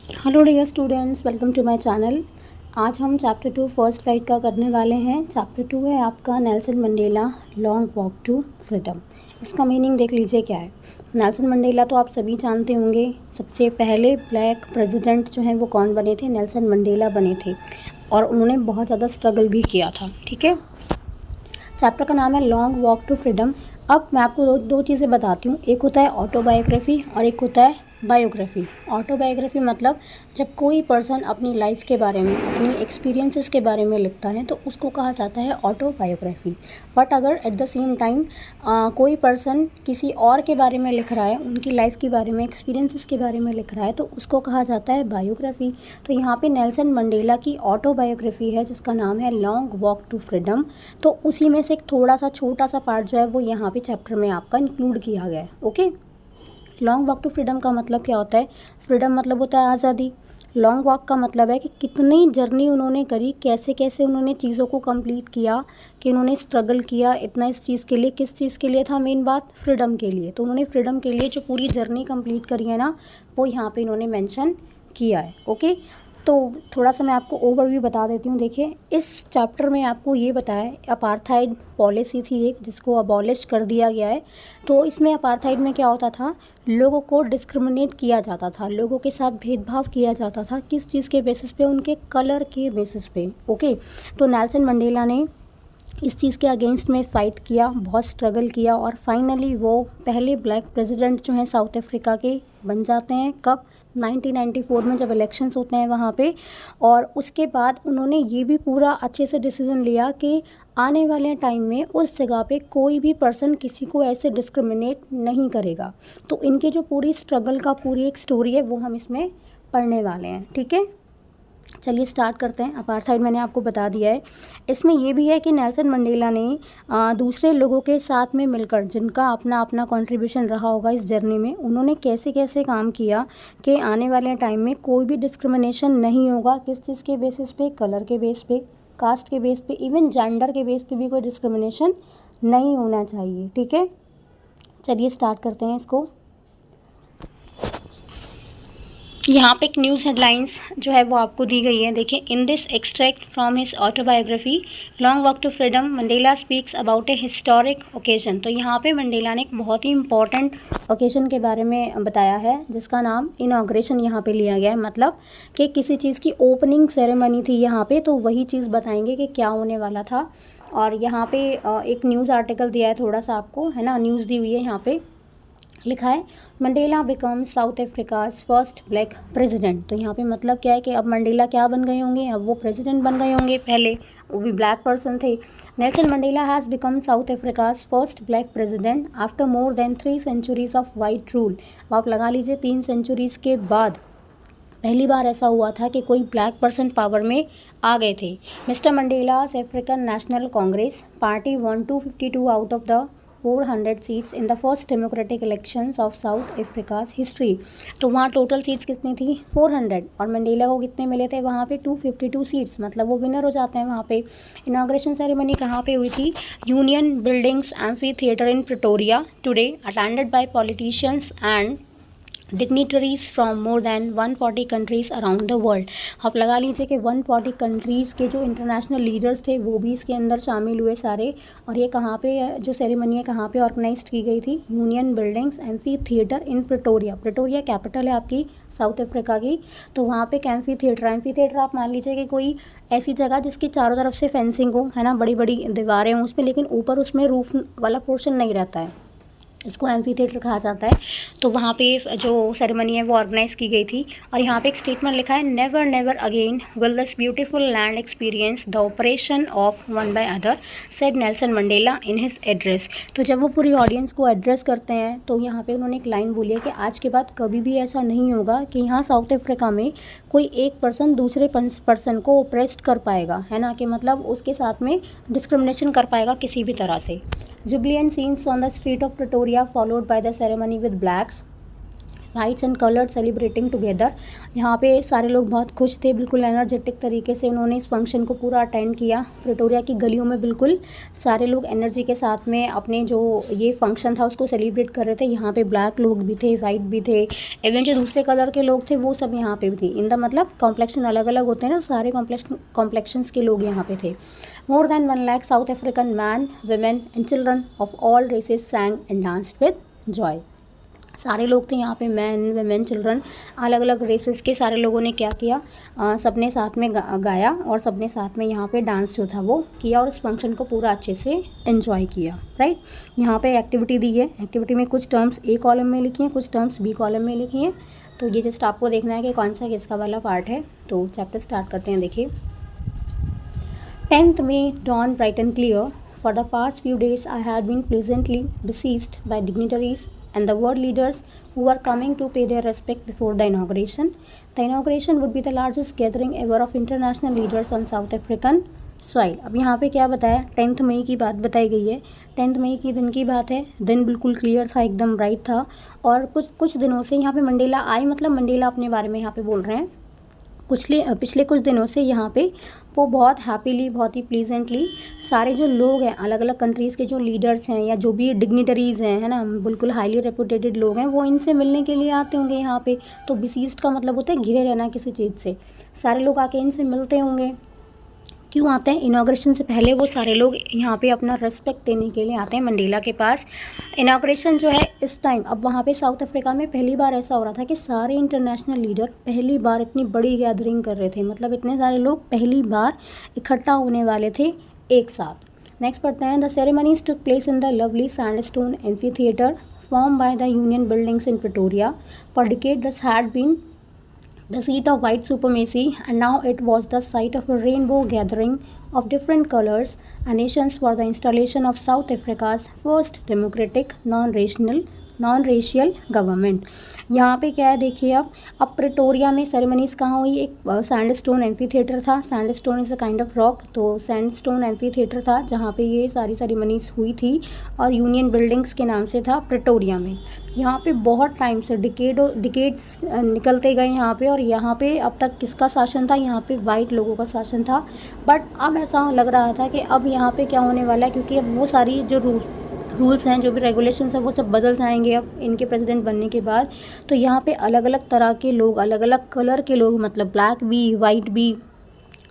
Hello dear students, welcome to my channel. आज हम chapter 2 first flight का करने वाले हैं। चैप्टर 2 है आपका Nelson Mandela long walk to freedom. इसका मीनिंग देख लीजिए क्या है। नेल्सन मंडेला तो आप सभी जानते होंगे। सबसे पहले ब्लैक प्रेसिडेंट जो हैं वो कौन बने थे? नेल्सन मंडेला बने थे और उन्होंने बहुत ज़्यादा स्ट्रगल भी किया था। ठीक है, चैप्टर का नाम है लॉन्ग वॉक टू फ्रीडम। अब मैं आपको दो चीज़ें बताती हूँ। एक होता है ऑटोबायोग्राफी और एक होता है बायोग्राफी। ऑटोबायोग्राफी मतलब जब कोई पर्सन अपनी लाइफ के बारे में, अपनी एक्सपीरियंसेस के बारे में लिखता है तो उसको कहा जाता है ऑटोबायोग्राफी। बट अगर एट द सेम टाइम कोई पर्सन किसी और के बारे में लिख रहा है, उनकी लाइफ के बारे में, एक्सपीरियंसेस के बारे में लिख रहा है, तो उसको कहा जाता है बायोग्राफी। तो यहाँ पे नेल्सन मंडेला की ऑटोबायोग्राफी है जिसका नाम है लॉन्ग वॉक टू फ्रीडम। तो उसी में से एक थोड़ा सा छोटा सा पार्ट जो है वो यहाँ पे चैप्टर में आपका इंक्लूड किया गया है। Okay, long walk to freedom का मतलब क्या होता है? फ्रीडम मतलब होता है आज़ादी। लॉन्ग वॉक का मतलब है कि कितनी जर्नी उन्होंने करी, कैसे कैसे उन्होंने चीज़ों को कंप्लीट किया, कि उन्होंने स्ट्रगल किया इतना इस चीज़ के लिए। किस चीज़ के लिए था? मेन बात फ्रीडम के लिए। तो उन्होंने फ्रीडम के लिए जो पूरी जर्नी कंप्लीट करी है ना, वो यहाँ पे इन्होंने मेंशन किया है। ओके, तो थोड़ा सा मैं आपको ओवरव्यू बता देती हूँ। देखिए, इस चैप्टर में आपको ये बताया है अपार्थाइड पॉलिसी थी एक, जिसको अबॉलिश कर दिया गया है। तो इसमें अपार्थाइड में क्या होता था? लोगों को डिस्क्रिमिनेट किया जाता था, लोगों के साथ भेदभाव किया जाता था। किस चीज़ के बेसिस पे? उनके कलर के बेसिस पे। ओके, तो नेल्सन मंडेला ने इस चीज़ के अगेंस्ट में फ़ाइट किया, बहुत स्ट्रगल किया और फाइनली वो पहले ब्लैक प्रेसिडेंट जो हैं साउथ अफ्रीका के बन जाते हैं। कब? 1994 में, जब इलेक्शंस होते हैं वहाँ पे। और उसके बाद उन्होंने ये भी पूरा अच्छे से डिसीज़न लिया कि आने वाले टाइम में उस जगह पे कोई भी पर्सन किसी को ऐसे डिस्क्रिमिनेट नहीं करेगा। तो इनकी जो पूरी स्ट्रगल का पूरी एक स्टोरी है वो हम इसमें पढ़ने वाले हैं। ठीक है, चलिए स्टार्ट करते हैं। अपार्थाइड मैंने आपको बता दिया है। इसमें ये भी है कि नेल्सन मंडेला ने दूसरे लोगों के साथ में मिलकर, जिनका अपना अपना कंट्रीब्यूशन रहा होगा इस जर्नी में, उन्होंने कैसे कैसे काम किया कि आने वाले टाइम में कोई भी डिस्क्रिमिनेशन नहीं होगा। किस चीज़ के बेसिस पे? कलर के बेस पे, कास्ट के बेस पे, इवन जेंडर के बेस पे भी कोई डिस्क्रिमिनेशन नहीं होना चाहिए। ठीक है, चलिए स्टार्ट करते हैं इसको। यहाँ पे एक न्यूज़ हेडलाइंस जो है वो आपको दी गई है। देखिए, in this extract from his autobiography long walk to freedom Mandela speaks about a historic occasion. तो यहाँ पे मंडेला ने एक बहुत ही इंपॉर्टेंट ओकेजन के बारे में बताया है जिसका नाम इनॉग्रेशन यहाँ पे लिया गया है। मतलब कि किसी चीज़ की ओपनिंग सेरेमनी थी यहाँ पे, तो वही चीज़ बताएंगे कि क्या होने वाला था। और यहाँ पे एक न्यूज़ आर्टिकल दिया है, थोड़ा सा आपको है ना, न्यूज़ दी हुई है। यहाँ पे लिखा है Mandela become South Africa's first black president. तो यहाँ पे मतलब क्या है कि अब मंडेला क्या बन गए होंगे? अब वो प्रेसिडेंट बन गए होंगे। पहले वो भी ब्लैक पर्सन थे। Nelson Mandela has become South Africa's first black president after more than 3 centuries of white rule. आप लगा लीजिए 3 सेंचुरीज़ के बाद पहली बार ऐसा हुआ था कि कोई ब्लैक पर्सन पावर में आ गए थे। Mister Mandela's African National Congress party one 252 out of the 400 seats in the first democratic elections of South Africa's history. तो वहाँ टोटल सीट्स कितनी थी? 400। और मंडेला को कितने मिले थे वहाँ पे? 252 सीट्स। मतलब वो विनर हो जाते हैं वहाँ पे। इनाग्रेशन सेरेमनी कहाँ पे हुई थी? Union buildings amphi theatre in Pretoria today, attended by politicians and dignitaries from more than 140 countries around the world. आप लगा लीजिए कि 140 कंट्रीज़ के जो इंटरनेशनल लीडर्स थे वो भी इसके अंदर शामिल हुए सारे। और ये कहाँ पे जो सेरेमनी है कहाँ पे ऑर्गेनाइज की गई थी? Union buildings amphi theatre in Pretoria. Pretoria capital है आपकी साउथ अफ्रीका की। तो वहाँ पे एक एम्फी थिएटर आप मान लीजिए कि कोई ऐसी जगह जिसकी चारों तरफ से फेंसिंग हो, है ना, बड़ी बड़ी दीवारें हों उसमें, लेकिन ऊपर उसमें रूफ वाला पोर्शन नहीं रहता है, इसको एम्फी थिएटर कहा जाता है। तो वहाँ पे जो सेरेमनी है वो ऑर्गेनाइज की गई थी। और यहाँ पे एक स्टेटमेंट लिखा है, never never again will this beautiful land experience the operation of one by other, said Nelson Mandela in his address. तो जब वो पूरी ऑडियंस को एड्रेस करते हैं तो यहाँ पे उन्होंने एक लाइन बोली है कि आज के बाद कभी भी ऐसा नहीं होगा कि यहाँ साउथ अफ्रीका में कोई एक पर्सन दूसरे पर्सन को ओप्रेस्ड कर पाएगा, है ना, कि मतलब उसके साथ में डिस्क्रिमिनेशन कर पाएगा किसी भी तरह से। Jubilant scenes on the street of Pretoria followed by the ceremony with blacks lights and colour celebrating together. यहाँ पे सारे लोग बहुत खुश थे, बिल्कुल एनर्जेटिक तरीके से इन्होंने इस फंक्शन को पूरा अटेंड किया। प्रिटोरिया की गलियों में बिल्कुल सारे लोग एनर्जी के साथ में अपने जो ये फंक्शन था उसको सेलिब्रेट कर रहे थे। यहाँ पे ब्लैक लोग भी थे, वाइट भी थे, इवन जो दूसरे कलर के लोग थे वो सब यहाँ पे भी थे। इन द मतलब कॉम्प्लेक्शन अलग अलग होते हैं ना, सारे कॉम्प्लेक्शंस के लोग यहाँ पे थे। More than 1 lakh South African man, women and children of all races sang and danced with joy. सारे लोग थे यहाँ पे, मैन वुमेन चिल्ड्रन, अलग अलग रेसेस के सारे लोगों ने क्या किया, सबने साथ में गाया और सबने साथ में यहाँ पे डांस जो था वो किया और इस फंक्शन को पूरा अच्छे से एंजॉय किया। राइट, यहाँ पे एक्टिविटी दी है। एक्टिविटी में कुछ टर्म्स ए कॉलम में लिखी हैं, कुछ टर्म्स बी कॉलम में लिखी हैं। तो ये जस्ट आपको देखना है कि कौन सा किसका वाला पार्ट है। तो चैप्टर स्टार्ट करते हैं। देखिए, 10th May dawn bright and clear. For the past few days I had been pleasantly besieged by dignitaries and the world leaders who were coming to pay their respect before the inauguration. The inauguration would be the largest gathering ever of international leaders on South African soil. अब यहाँ पे क्या बताया, 10th मई की बात बताई गई है। 10th मई की दिन की बात है। दिन बिल्कुल क्लियर था, एकदम ब्राइट था और कुछ दिनों से यहाँ पे मंडेला आए, मतलब मंडेला अपने बारे में यहाँ पे बोल रहे हैं। पिछले कुछ दिनों से यहाँ पे वो बहुत हैप्पीली, बहुत ही प्लीजेंटली सारे जो लोग हैं, अलग अलग कंट्रीज़ के जो लीडर्स हैं या जो भी डिग्निटरीज़ हैं, है ना, बिल्कुल हाईली रेपुटेटेड लोग हैं, वो इनसे मिलने के लिए आते होंगे यहाँ पे। तो बिसीज्ड का मतलब होता है घिरे रहना किसी चीज़ से। सारे लोग आके इनसे मिलते होंगे। क्यों आते हैं? इनाग्रेशन से पहले वो सारे लोग यहाँ पे अपना रेस्पेक्ट देने के लिए आते हैं मंडेला के पास। इनाग्रेशन जो है इस टाइम, अब वहाँ पे साउथ अफ्रीका में पहली बार ऐसा हो रहा था कि सारे इंटरनेशनल लीडर पहली बार इतनी बड़ी गैदरिंग कर रहे थे, मतलब इतने सारे लोग पहली बार इकट्ठा होने वाले थे एक साथ। नेक्स्ट पढ़ते हैं। The ceremonies took place in the lovely sandstone amphitheatre form by the Union Buildings in Pretoria. For decade this had been the seat of white supremacy, and now it was the site of a rainbow gathering of different colors and nations for the installation of South Africa's first democratic non-racial government. यहाँ पे क्या है देखिए, अब Pretoria में ceremonies कहाँ हुई? एक सैंडस्टोन एम्फी थिएटर था। Sandstone is a kind of rock, तो सैंडस्टोन एम्फी थिएटर था जहाँ पे ये सारी सेरेमनीज़ हुई थी और यूनियन बिल्डिंग्स के नाम से था प्रिटोरिया में। यहाँ पे बहुत टाइम से डिकेड्स निकलते गए यहाँ पे, और यहाँ पे अब तक किसका शासन था? यहाँ पे वाइट लोगों का शासन था। बट अब ऐसा लग रहा था कि अब यहाँ पे क्या होने वाला है, क्योंकि अब वो सारी जो रूल्स हैं, जो भी रेगुलेशंस हैं, वो सब बदल जाएंगे अब इनके प्रेसिडेंट बनने के बाद। तो यहाँ पे अलग अलग तरह के लोग, अलग अलग कलर के लोग, मतलब ब्लैक भी, वाइट भी,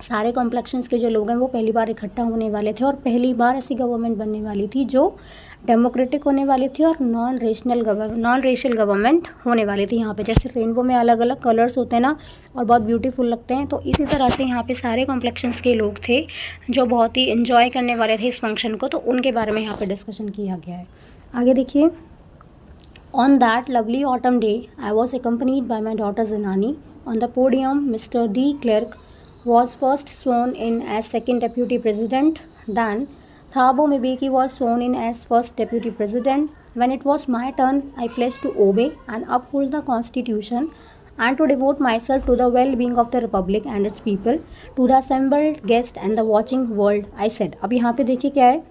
सारे कॉम्प्लेक्शंस के जो लोग हैं वो पहली बार इकट्ठा होने वाले थे और पहली बार ऐसी गवर्नमेंट बनने वाली थी जो डेमोक्रेटिक होने वाली थी और नॉन रेशियल गवर्नमेंट होने वाली थी। यहाँ पे जैसे रेनबो में अलग अलग कलर्स होते हैं ना और बहुत ब्यूटीफुल लगते हैं, तो इसी तरह से यहाँ पे सारे कॉम्प्लेक्शंस के लोग थे जो बहुत ही इन्जॉय करने वाले थे इस फंक्शन को, तो उनके बारे में यहाँ पे डिस्कशन किया गया है। आगे देखिए। On that lovely autumn day, I was accompanied by my daughter Zinani. On the podium, Mr. De Klerk was first sworn in as second deputy president. Then Thabo Mbeki was sworn in as first deputy president. When it was my turn, I pledged to obey and uphold the constitution and to devote myself to the well-being of the republic and its people, to the assembled guests and the watching world, I said. अब यहाँ पे देखिए क्या है,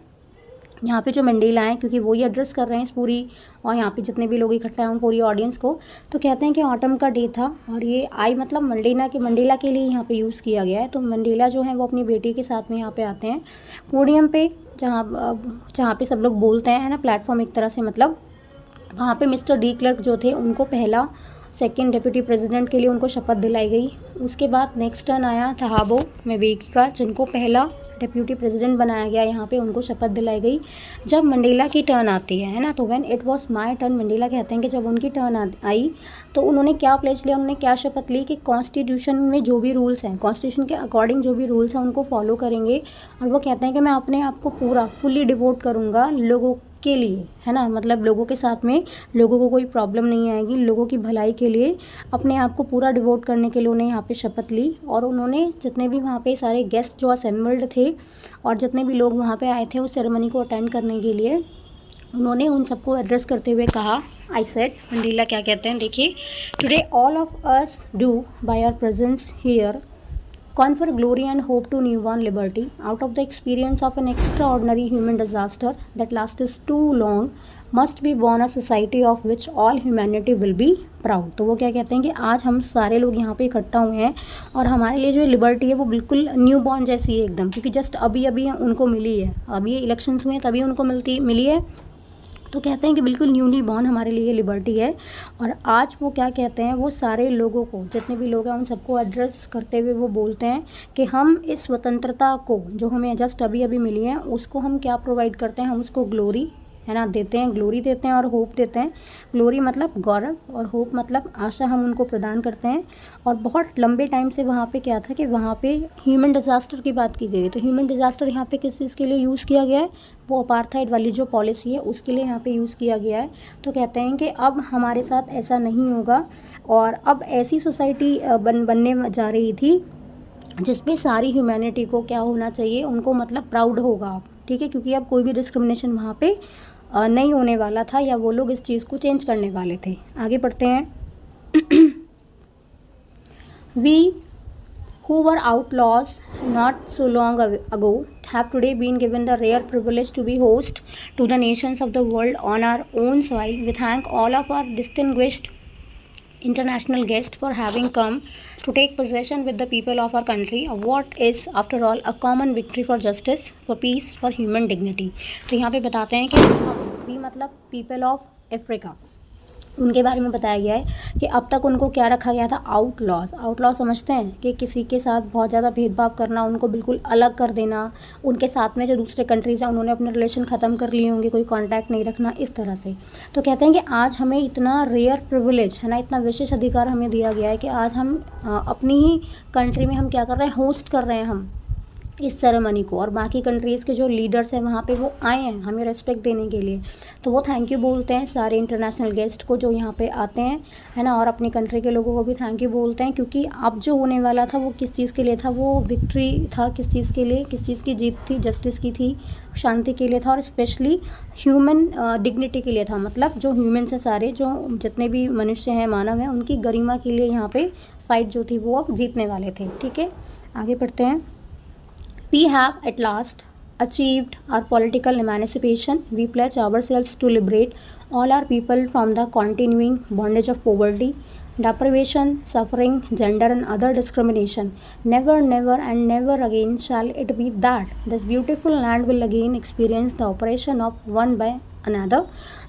यहाँ पे जो Mandela हैं, क्योंकि वो ही एड्रेस कर रहे हैं इस पूरी, और यहाँ पे जितने भी लोग इकट्ठा हैं पूरी ऑडियंस को, तो कहते हैं कि ऑटम का डे था और ये आई मतलब मंडेला के लिए यहाँ पे यूज़ किया गया है। तो मंडेला जो है वो अपनी बेटी के साथ में यहाँ पे आते हैं पोडियम पे, जहाँ पे सब लोग बोलते हैं, है ना, प्लेटफॉर्म एक तरह से, मतलब वहाँ पे मिस्टर डी क्लर्क जो थे उनको पहला सेकंड डिप्टी प्रेसिडेंट के लिए उनको शपथ दिलाई गई। उसके बाद नेक्स्ट टर्न आया थहाबो म्बेकी का, जिनको पहला डिप्टी प्रेसिडेंट बनाया गया, यहाँ पे उनको शपथ दिलाई गई। जब मंडेला की टर्न आती है ना, तो when it was my turn, Mandela कहते हैं कि जब उनकी टर्न आई तो उन्होंने क्या प्लेज लिया, उन्होंने क्या शपथ ली कि कॉन्स्टिट्यूशन में जो भी रूल्स हैं, कॉन्स्टिट्यूशन के अकॉर्डिंग जो भी रूल्स हैं उनको फॉलो करेंगे। और वो कहते हैं कि मैं अपने आप को पूरा फुल्ली डिवोट करूँगा लोगों के लिए, है ना, मतलब लोगों के साथ में, लोगों को कोई प्रॉब्लम नहीं आएगी, लोगों की भलाई के लिए अपने आप को पूरा डिवोट करने के लिए उन्हें यहाँ पे शपथ ली। और उन्होंने जितने भी वहाँ पे सारे गेस्ट जो असेंबल्ड थे और जितने भी लोग वहाँ पे आए थे उस सेरेमनी को अटेंड करने के लिए, उन्होंने उन सबको एड्रेस करते हुए कहा, आई सेड, मंडेला क्या कहते हैं देखिए, today all of us do by our presence here confer glory and hope to newborn liberty out of the experience of an extraordinary human disaster that lasted too long, must be born a society of which all humanity will be proud. तो वो क्या कहते हैं कि आज हम सारे लोग यहाँ पे इकट्ठा हुए हैं और हमारे लिए जो लिबर्टी है वो बिल्कुल न्यू बॉर्न जैसी है एकदम, क्योंकि जस्ट अभी अभी उनको मिली है, अभी ये इलेक्शंस हुए हैं तभी उनको मिली है। तो कहते हैं कि बिल्कुल न्यूली बॉर्न हमारे लिए लिबर्टी है। और आज वो क्या कहते हैं, वो सारे लोगों को, जितने भी लोग हैं उन सबको एड्रेस करते हुए वो बोलते हैं कि हम इस स्वतंत्रता को जो हमें जस्ट अभी अभी मिली है उसको हम क्या प्रोवाइड करते हैं, हम उसको ग्लोरी है ना देते हैं, ग्लोरी देते हैं और होप देते हैं। ग्लोरी मतलब गौरव और होप मतलब आशा हम उनको प्रदान करते हैं। और बहुत लंबे टाइम से वहाँ पे क्या था कि वहाँ पे ह्यूमन डिज़ास्टर की बात की गई है। तो ह्यूमन डिज़ास्टर यहाँ पे किस चीज़ के लिए यूज़ किया गया है, वो अपार्थाइड वाली जो पॉलिसी है उसके लिए यहाँ पे यूज़ किया गया है। तो कहते हैं कि अब हमारे साथ ऐसा नहीं होगा और अब ऐसी सोसाइटी बनने जा रही थी जिसपे सारी ह्यूमैनिटी को क्या होना चाहिए, उनको मतलब प्राउड होगा आप, ठीक है, क्योंकि अब कोई भी डिस्क्रिमिनेशन वहाँ पे नहीं होने वाला था या वो लोग इस चीज़ को चेंज करने वाले थे। आगे पढ़ते हैं। We who were outlaws not so long ago have today been given the rare privilege to be host to the nations of the world on our own soil. We thank all of our distinguished international guests for having come to take possession with the people of our country of what is after all a common victory for justice, for peace, for human dignity. तो यहाँ पे बताते हैं कि भी मतलब people of Africa, उनके बारे में बताया गया है कि अब तक उनको क्या रखा गया था, आउटलॉज। आउटलॉज समझते हैं कि किसी के साथ बहुत ज़्यादा भेदभाव करना, उनको बिल्कुल अलग कर देना, उनके साथ में जो दूसरे कंट्रीज़ हैं उन्होंने अपने रिलेशन ख़त्म कर लिए होंगे, कोई कांटेक्ट नहीं रखना, इस तरह से। तो कहते हैं कि आज हमें इतना रेयर प्रिविलेज है ना, इतना विशेष अधिकार हमें दिया गया है कि आज हम अपनी ही कंट्री में हम क्या कर रहे हैं, होस्ट कर रहे हैं हम इस सेरेमनी को। और बाकी कंट्रीज़ के जो लीडर्स हैं वहाँ पे वो आए हैं हमें रेस्पेक्ट देने के लिए। तो वो थैंक यू बोलते हैं सारे इंटरनेशनल गेस्ट को जो यहाँ पे आते हैं, है ना, और अपनी कंट्री के लोगों को भी थैंक यू बोलते हैं, क्योंकि अब जो होने वाला था वो किस चीज़ के लिए था, वो विक्ट्री था, किस चीज़ के लिए, किस चीज़ की जीत थी, जस्टिस की थी, शांति के लिए था और स्पेशली ह्यूमन डिग्निटी के लिए था। मतलब जो ह्यूमन्स हैं सारे, जो जितने भी मनुष्य हैं, मानव हैं, उनकी गरिमा के लिए यहाँ पे फाइट जो थी वो अब जीतने वाले थे। ठीक है, आगे पढ़ते हैं। We have at last achieved our political emancipation. We pledge ourselves to liberate all our people from the continuing bondage of poverty, deprivation, suffering, gender and other discrimination. Never, never and never again shall it be that this beautiful land will again experience the oppression of one by another.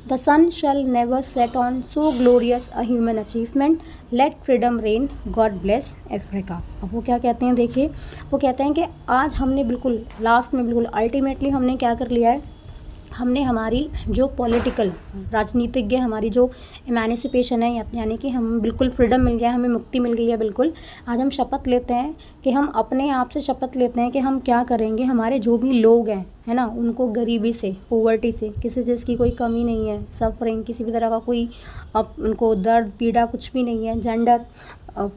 The sun shall never set on so glorious a human achievement. Let freedom reign. God bless Africa. अब वो क्या कहते हैं, देखिए वो कहते हैं कि आज हमने बिल्कुल लास्ट में बिल्कुल अल्टीमेटली हमने क्या कर लिया है, हमने हमारी जो पॉलिटिकल राजनीतिज्ञ हमारी जो एमेंसिपेशन है, यानी कि हम बिल्कुल फ्रीडम मिल गया, हमें मुक्ति मिल गई है बिल्कुल। आज हम शपथ लेते हैं कि हम अपने आप से शपथ लेते हैं कि हम क्या करेंगे, हमारे जो भी लोग हैं, है ना, उनको गरीबी से, पोवर्टी से, किसी चीज़ की कोई कमी नहीं है, सफरिंग किसी भी तरह का कोई अब उनको दर्द पीड़ा कुछ भी नहीं है, जेंडर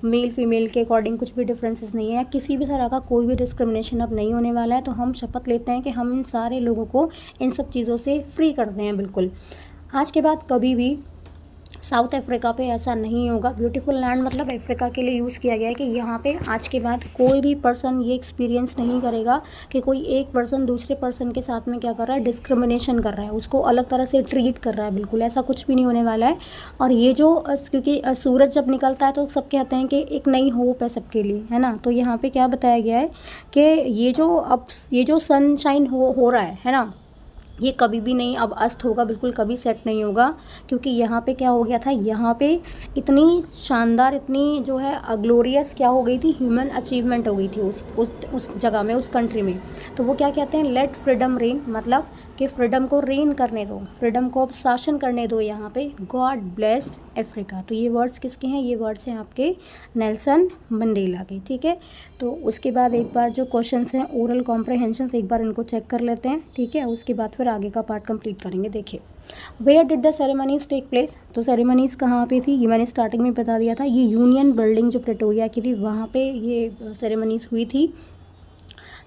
मेल फीमेल के अकॉर्डिंग कुछ भी डिफरेंसेस नहीं है, किसी भी तरह का कोई भी डिस्क्रिमिनेशन अब नहीं होने वाला है। तो हम शपथ लेते हैं कि हम इन सारे लोगों को इन सब चीज़ों से फ्री करते हैं बिल्कुल। आज के बाद कभी भी साउथ अफ्रीका पे ऐसा नहीं होगा। ब्यूटीफुल लैंड मतलब अफ्रीका के लिए यूज़ किया गया है कि यहाँ पे आज के बाद कोई भी पर्सन ये एक्सपीरियंस नहीं करेगा कि कोई एक पर्सन दूसरे पर्सन के साथ में क्या कर रहा है, डिस्क्रिमिनेशन कर रहा है, उसको अलग तरह से ट्रीट कर रहा है, बिल्कुल ऐसा कुछ भी नहीं होने वाला है। और ये जो क्योंकि सूरज जब निकलता है तो सब कहते हैं कि एक नई होप है सबके लिए, है ना। तो यहाँ पर क्या बताया गया है कि ये जो सनशाइन हो रहा है ना, ये कभी भी नहीं अब अस्त होगा, बिल्कुल कभी सेट नहीं होगा, क्योंकि यहाँ पे क्या हो गया था, यहाँ पे इतनी शानदार, इतनी जो है ग्लोरियस क्या हो गई थी, ह्यूमन अचीवमेंट हो गई थी उस जगह में, उस कंट्री में। तो वो क्या कहते हैं, लेट फ्रीडम रेन, मतलब कि फ्रीडम को रेन करने दो, फ्रीडम को अब शासन करने दो यहाँ पे। God bless Africa. तो ये वर्ड्स किसके हैं, ये वर्ड्स हैं आपके नेल्सन मंडेला के। ठीक है, तो उसके बाद एक बार जो क्वेश्चंस हैं ओरल कॉम्प्रहेंशन एक बार इनको चेक कर लेते हैं। ठीक है, उसके बाद फिर आगे का पार्ट कंप्लीट करेंगे। देखिए, where did the ceremonies take place. तो सेरेमनीज कहाँ पे थी, ये मैंने स्टार्टिंग में बता दिया था। ये यूनियन बिल्डिंग जो प्रेटोरिया की थी वहाँ पे ये सेरेमनीज हुई थी।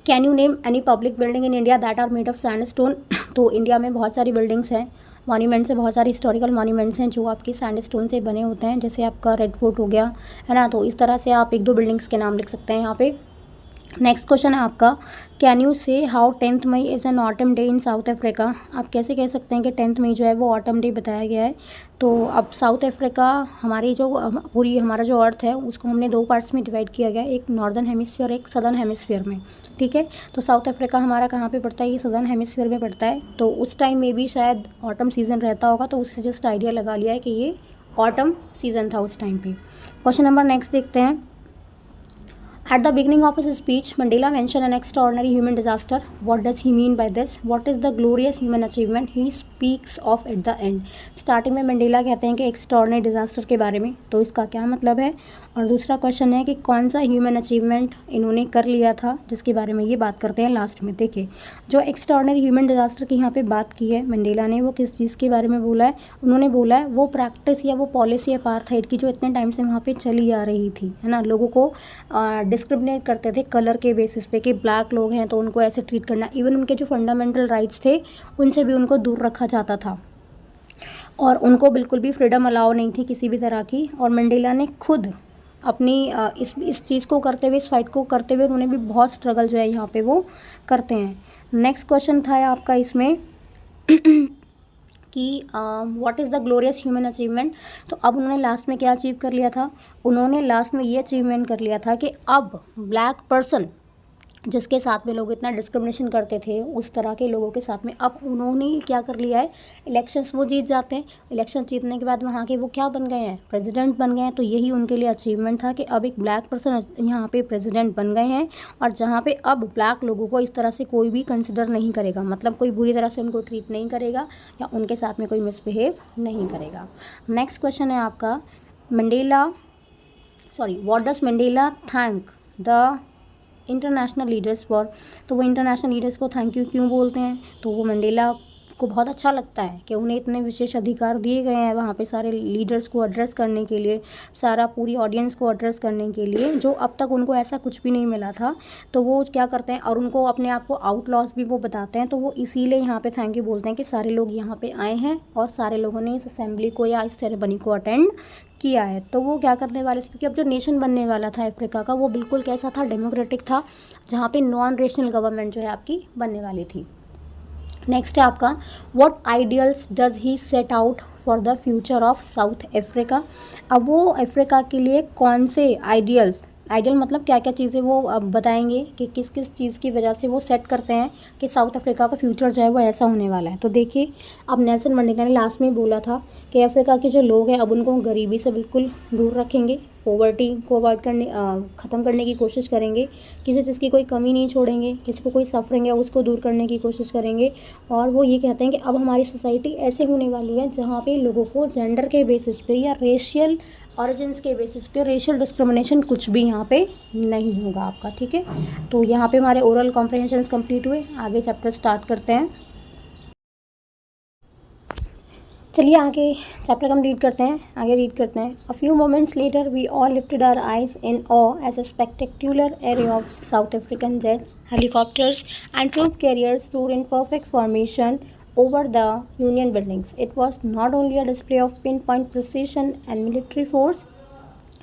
Can you name any public building in India that are made of sandstone. तो इंडिया में बहुत सारी बिल्डिंग्स हैं, मॉन्यूमेंट्स हैं, बहुत सारे हिस्टोरिकल मॉन्यूमेंट्स हैं जो आपकी सैंडस्टोन से बने होते हैं, जैसे आपका रेड फोर्ट हो गया, है ना। तो इस तरह से आप एक दो बिल्डिंग्स के नाम लिख सकते हैं यहाँ पे। नेक्स्ट क्वेश्चन है आपका, can you say how 10th May is an autumn day in South Africa. आप कैसे कह सकते हैं कि 10th मई जो है वो ऑटम डे बताया गया है। तो अब साउथ अफ्रीका, हमारी जो पूरी हमारा जो अर्थ है उसको हमने दो पार्ट्स में डिवाइड किया गया है, एक नॉर्दर्न हेमिस्फीयर, एक सदर्न हेमिस्फीयर में। ठीक है, तो साउथ अफ्रीका हमारा कहाँ पे पड़ता है, ये सदर्न हेमिस्फीयर में पड़ता है। तो उस टाइम में भी शायद ऑटम सीज़न रहता होगा, तो उससे जस्ट आइडिया लगा लिया है कि ये ऑटम सीज़न था उस टाइम पे। क्वेश्चन नंबर नेक्स्ट देखते हैं। At the beginning of his speech, Mandela mentioned an extraordinary human disaster. What does he mean by this? What is the glorious human achievement he speaks of at the end? Starting में Mandela कहते हैं कि extraordinary disaster के बारे में, तो इसका क्या मतलब है। और दूसरा क्वेश्चन है कि कौन सा ह्यूमन अचीवमेंट इन्होंने कर लिया था, जिसके बारे में ये बात करते हैं लास्ट में। देखिए, जो एक्स्ट्रॉर्डिनरी ह्यूमन डिजास्टर की यहाँ पे बात की है मंडेला ने, वो किस चीज़ के बारे में बोला है। उन्होंने बोला है वो प्रैक्टिस या वो पॉलिसी अपार्थाइड की जो इतने टाइम से वहाँ पे चली आ रही थी, है ना। लोगों को डिस्क्रिमिनेट करते थे कलर के बेसिस पे कि ब्लैक लोग हैं तो उनको ऐसे ट्रीट करना। इवन उनके जो फंडामेंटल राइट्स थे उनसे भी उनको दूर रखा जाता था, और उनको बिल्कुल भी फ्रीडम अलाउ नहीं थी किसी भी तरह की। और मंडेला ने खुद अपनी इस चीज़ को करते हुए, इस फाइट को करते हुए उन्होंने भी बहुत स्ट्रगल जो है यहाँ पे वो करते हैं। नेक्स्ट क्वेश्चन था आपका इसमें कि what is the glorious human achievement. तो अब उन्होंने लास्ट में क्या अचीव कर लिया था, उन्होंने लास्ट में ये अचीवमेंट कर लिया था कि अब ब्लैक पर्सन जिसके साथ में लोग इतना डिस्क्रिमिनेशन करते थे, उस तरह के लोगों के साथ में अब उन्होंने क्या कर लिया है, इलेक्शंस वो जीत जाते हैं। इलेक्शन जीतने के बाद वहाँ के वो क्या बन गए हैं, प्रेसिडेंट बन गए हैं। तो यही उनके लिए अचीवमेंट था कि अब एक ब्लैक पर्सन यहाँ पे प्रेसिडेंट बन गए हैं, और जहाँ पे अब ब्लैक लोगों को इस तरह से कोई भी कंसिडर नहीं करेगा, मतलब कोई बुरी तरह से उनको ट्रीट नहीं करेगा या उनके साथ में कोई मिसबिहेव नहीं करेगा। नेक्स्ट क्वेश्चन है आपका, what does Mandela thank the international leaders for. तो वो इंटरनेशनल लीडर्स को थैंक यू क्यों बोलते हैं, तो वो मंडेला को बहुत अच्छा लगता है कि उन्हें इतने विशेष अधिकार दिए गए हैं वहाँ पे सारे लीडर्स को एड्रेस करने के लिए, सारा पूरी ऑडियंस को एड्रेस करने के लिए, जो अब तक उनको ऐसा कुछ भी नहीं मिला था। तो वो क्या करते हैं, और उनको अपने आप को आउटलॉस भी वो बताते हैं। तो वो इसीलिए यहाँ पे थैंक यू बोलते हैं कि सारे लोग यहाँ पे आए हैं और सारे लोगों ने इस असेंबली को या इस सेरेमनी को अटेंड किया है। तो वो क्या करने वाले थे, क्योंकि अब जो नेशन बनने वाला था अफ्रीका का, वो बिल्कुल कैसा था, डेमोक्रेटिक था, जहाँ पे नॉन रेशनल गवर्नमेंट जो है आपकी बनने वाली थी। नेक्स्ट है आपका, what ideals does he set out for the future of south Africa. अब वो अफ्रीका के लिए कौन से आइडियल मतलब क्या क्या चीज़ें वो अब बताएंगे कि किस किस चीज़ की वजह से वो सेट करते हैं कि साउथ अफ्रीका का फ्यूचर जो है वो ऐसा होने वाला है। तो देखिए, अब नेल्सन मंडेला ने लास्ट में बोला था कि अफ्रीका के जो लोग हैं अब उनको गरीबी से बिल्कुल दूर रखेंगे, पॉवर्टी को अवॉइड करने ख़त्म करने की कोशिश करेंगे, किसी चीज़ की कोई कमी नहीं छोड़ेंगे, किसी को कोई सफरिंग है उसको दूर करने की कोशिश करेंगे। और वो ये कहते हैं कि अब हमारी सोसाइटी ऐसे होने वाली है जहाँ पे लोगों को जेंडर के बेसिस पे या रेशियल ऑरिजिन्स के बेसिस पे रेशियल डिस्क्रिमिनेशन कुछ भी यहाँ पे नहीं होगा आपका। ठीक है, तो यहाँ पे हमारे ओरल कॉम्प्रिहेंशंस कंप्लीट हुए, आगे चैप्टर स्टार्ट करते हैं। चलिए आगे चैप्टर कंप्लीट करते हैं, आगे रीड करते हैं। A few moments later we all lifted our eyes in awe as a spectacular array of South African jets, helicopters and troop carriers rode in perfect formation over the Union buildings. It was not only a display of pinpoint precision and military force,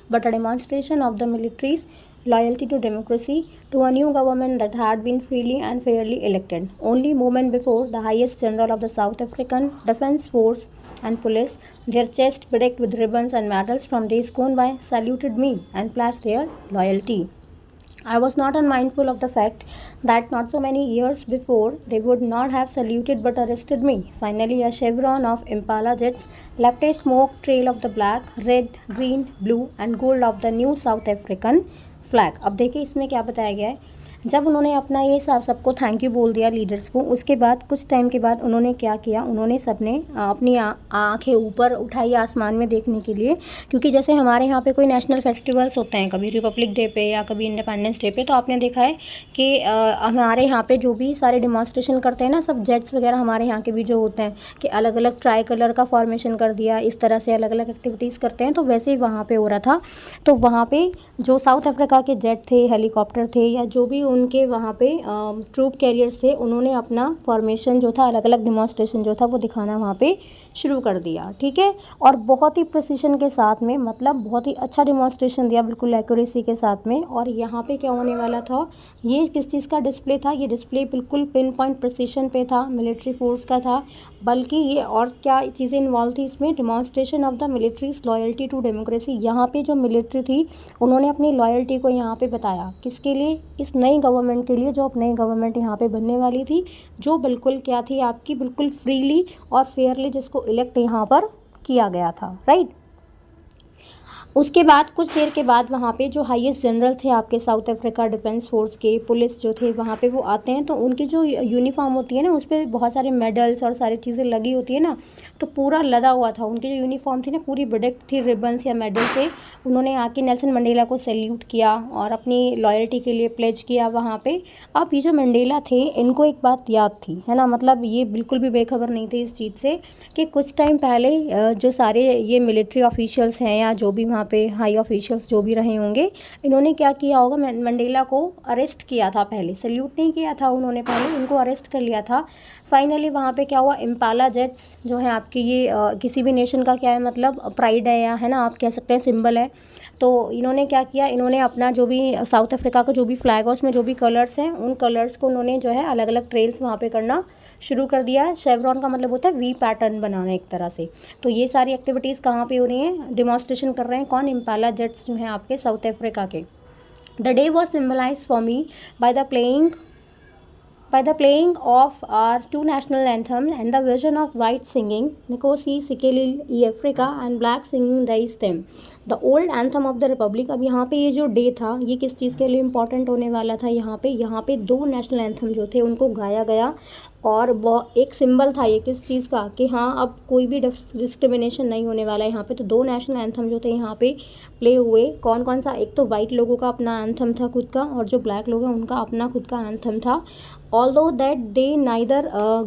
but a demonstration of the military's loyalty to democracy, to a new government that had been freely and fairly elected. Only moment before, the highest general of the South African Defence Force and police, their chests bedecked with ribbons and medals from days gone by, saluted me and pledged their loyalty. I was not unmindful of the fact that not so many years before they would not have saluted but arrested me. Finally, a chevron of Impala jets left a smoke trail of the black, red, green, blue and gold of the new South African flag. अब देखिए इसमें क्या बताया गया है। जब उन्होंने अपना ये सबको थैंक यू बोल दिया लीडर्स को, उसके बाद कुछ टाइम के बाद उन्होंने क्या किया, उन्होंने सबने अपनी आंखें ऊपर उठाई आसमान में देखने के लिए, क्योंकि जैसे हमारे यहाँ पे कोई नेशनल फेस्टिवल्स होते हैं, कभी रिपब्लिक डे पे या कभी इंडिपेंडेंस डे पे, तो आपने देखा है कि हमारे यहाँ पे जो भी सारे डिमॉन्स्ट्रेशन करते हैं ना, सब जेट्स वगैरह हमारे यहाँ के भी जो होते हैं कि अलग अलग ट्राई कलर का फॉर्मेशन कर दिया, इस तरह से अलग अलग एक्टिविटीज़ करते हैं। तो वैसे ही वहाँ पर हो रहा था। तो वहाँ पर जो साउथ अफ्रीका के जेट थे, हेलीकॉप्टर थे, या जो भी जो उनके वहाँ पे ट्रूप कैरियर्स थे उन्होंने अपना फॉर्मेशन जो था, अलग अलग डिमॉन्स्ट्रेशन जो था वो दिखाना वहाँ पे शुरू कर दिया, ठीक है। और बहुत ही प्रिसिशन के साथ में, मतलब बहुत ही अच्छा डिमॉन्स्ट्रेशन दिया, बिल्कुल एक्यूरेसी के साथ में। और यहाँ पे क्या होने वाला था, ये किस चीज़ का डिस्प्ले था, ये डिस्प्ले बिल्कुल पिन पॉइंट प्रिसिशन पे था, मिलिट्री फोर्स का था। बल्कि ये और क्या चीज़ें इन्वॉल्व थी इसमें, demonstration of the military's loyalty to democracy. यहाँ पे जो मिलिट्री थी उन्होंने अपनी लॉयल्टी को यहाँ पे बताया, किसके लिए, इस नई गवर्नमेंट के लिए, जो अब नई गवर्नमेंट यहाँ पे बनने वाली थी, जो बिल्कुल क्या थी आपकी, बिल्कुल फ्रीली और फेयरली जिसको इलेक्ट यहाँ पर किया गया था, राइट। उसके बाद कुछ देर के बाद वहाँ पे जो हाईएस्ट जनरल थे आपके साउथ अफ्रीका डिफेंस फोर्स के, पुलिस जो थे वहाँ पे वो आते हैं, तो उनकी जो यूनिफॉर्म होती है ना, उस पर बहुत सारे मेडल्स और सारी चीज़ें लगी होती है ना, तो पूरा लदा हुआ था। उनकी जो यूनिफॉर्म थी ना पूरी बेडेक्ड थी रिबन्स या मेडल से। उन्होंने आके नेल्सन मंडेला को सैल्यूट किया और अपनी लॉयल्टी के लिए प्लेज किया वहाँ पे। अब ये जो मंडेला थे इनको एक बात याद थी, है ना, मतलब ये बिल्कुल भी बेखबर नहीं थे इस चीज़ से कि कुछ टाइम पहले जो सारे ये मिलिट्री ऑफिशियल्स हैं या जो भी वहाँ पे हाई ऑफिशियल्स जो भी रहे होंगे, इन्होंने क्या किया होगा, मंडेला को अरेस्ट किया था। पहले सैल्यूट नहीं किया था उन्होंने, पहले उनको अरेस्ट कर लिया था। फाइनली वहाँ पे क्या हुआ, इम्पाला जेट्स जो है आपके, ये किसी भी नेशन का क्या है, मतलब प्राइड है, या है ना आप कह सकते हैं सिंबल है। तो इन्होंने क्या किया, इन्होंने अपना जो भी साउथ अफ्रीका का जो भी फ्लैग है उसमें जो भी कलर्स हैं, उन कलर्स को उन्होंने जो है अलग अलग ट्रेल्स वहाँ पे करना शुरू कर दिया। शेवरॉन का मतलब होता है वी पैटर्न बनाना एक तरह से। तो ये सारी एक्टिविटीज़ कहाँ पे हो रही हैं, डिमॉन्स्ट्रेशन कर रहे हैं कौन, इम्पाला जेट्स जो हैं आपके साउथ अफ्रीका के। The day was symbolize for me by the playing of our two national anthems and the vision of white singing Nkosi Sikelil Africa and black singing the stem, the old anthem of the republic। अब यहाँ पे ये जो day था ये किस चीज़ के लिए इम्पॉर्टेंट होने वाला था, यहाँ पे दो नेशनल एंथम जो थे उनको गाया गया। और एक सिंबल था ये किस चीज़ का, कि हाँ अब कोई भी डिस्क्रिमिनेशन नहीं होने वाला है यहाँ पे। तो दो नेशनल एंथम जो थे यहाँ पे प्ले हुए, कौन कौन सा, एक तो वाइट लोगों का अपना एंथम था खुद का, और जो ब्लैक लोग हैं उनका अपना खुद का एंथम था। Although that they neither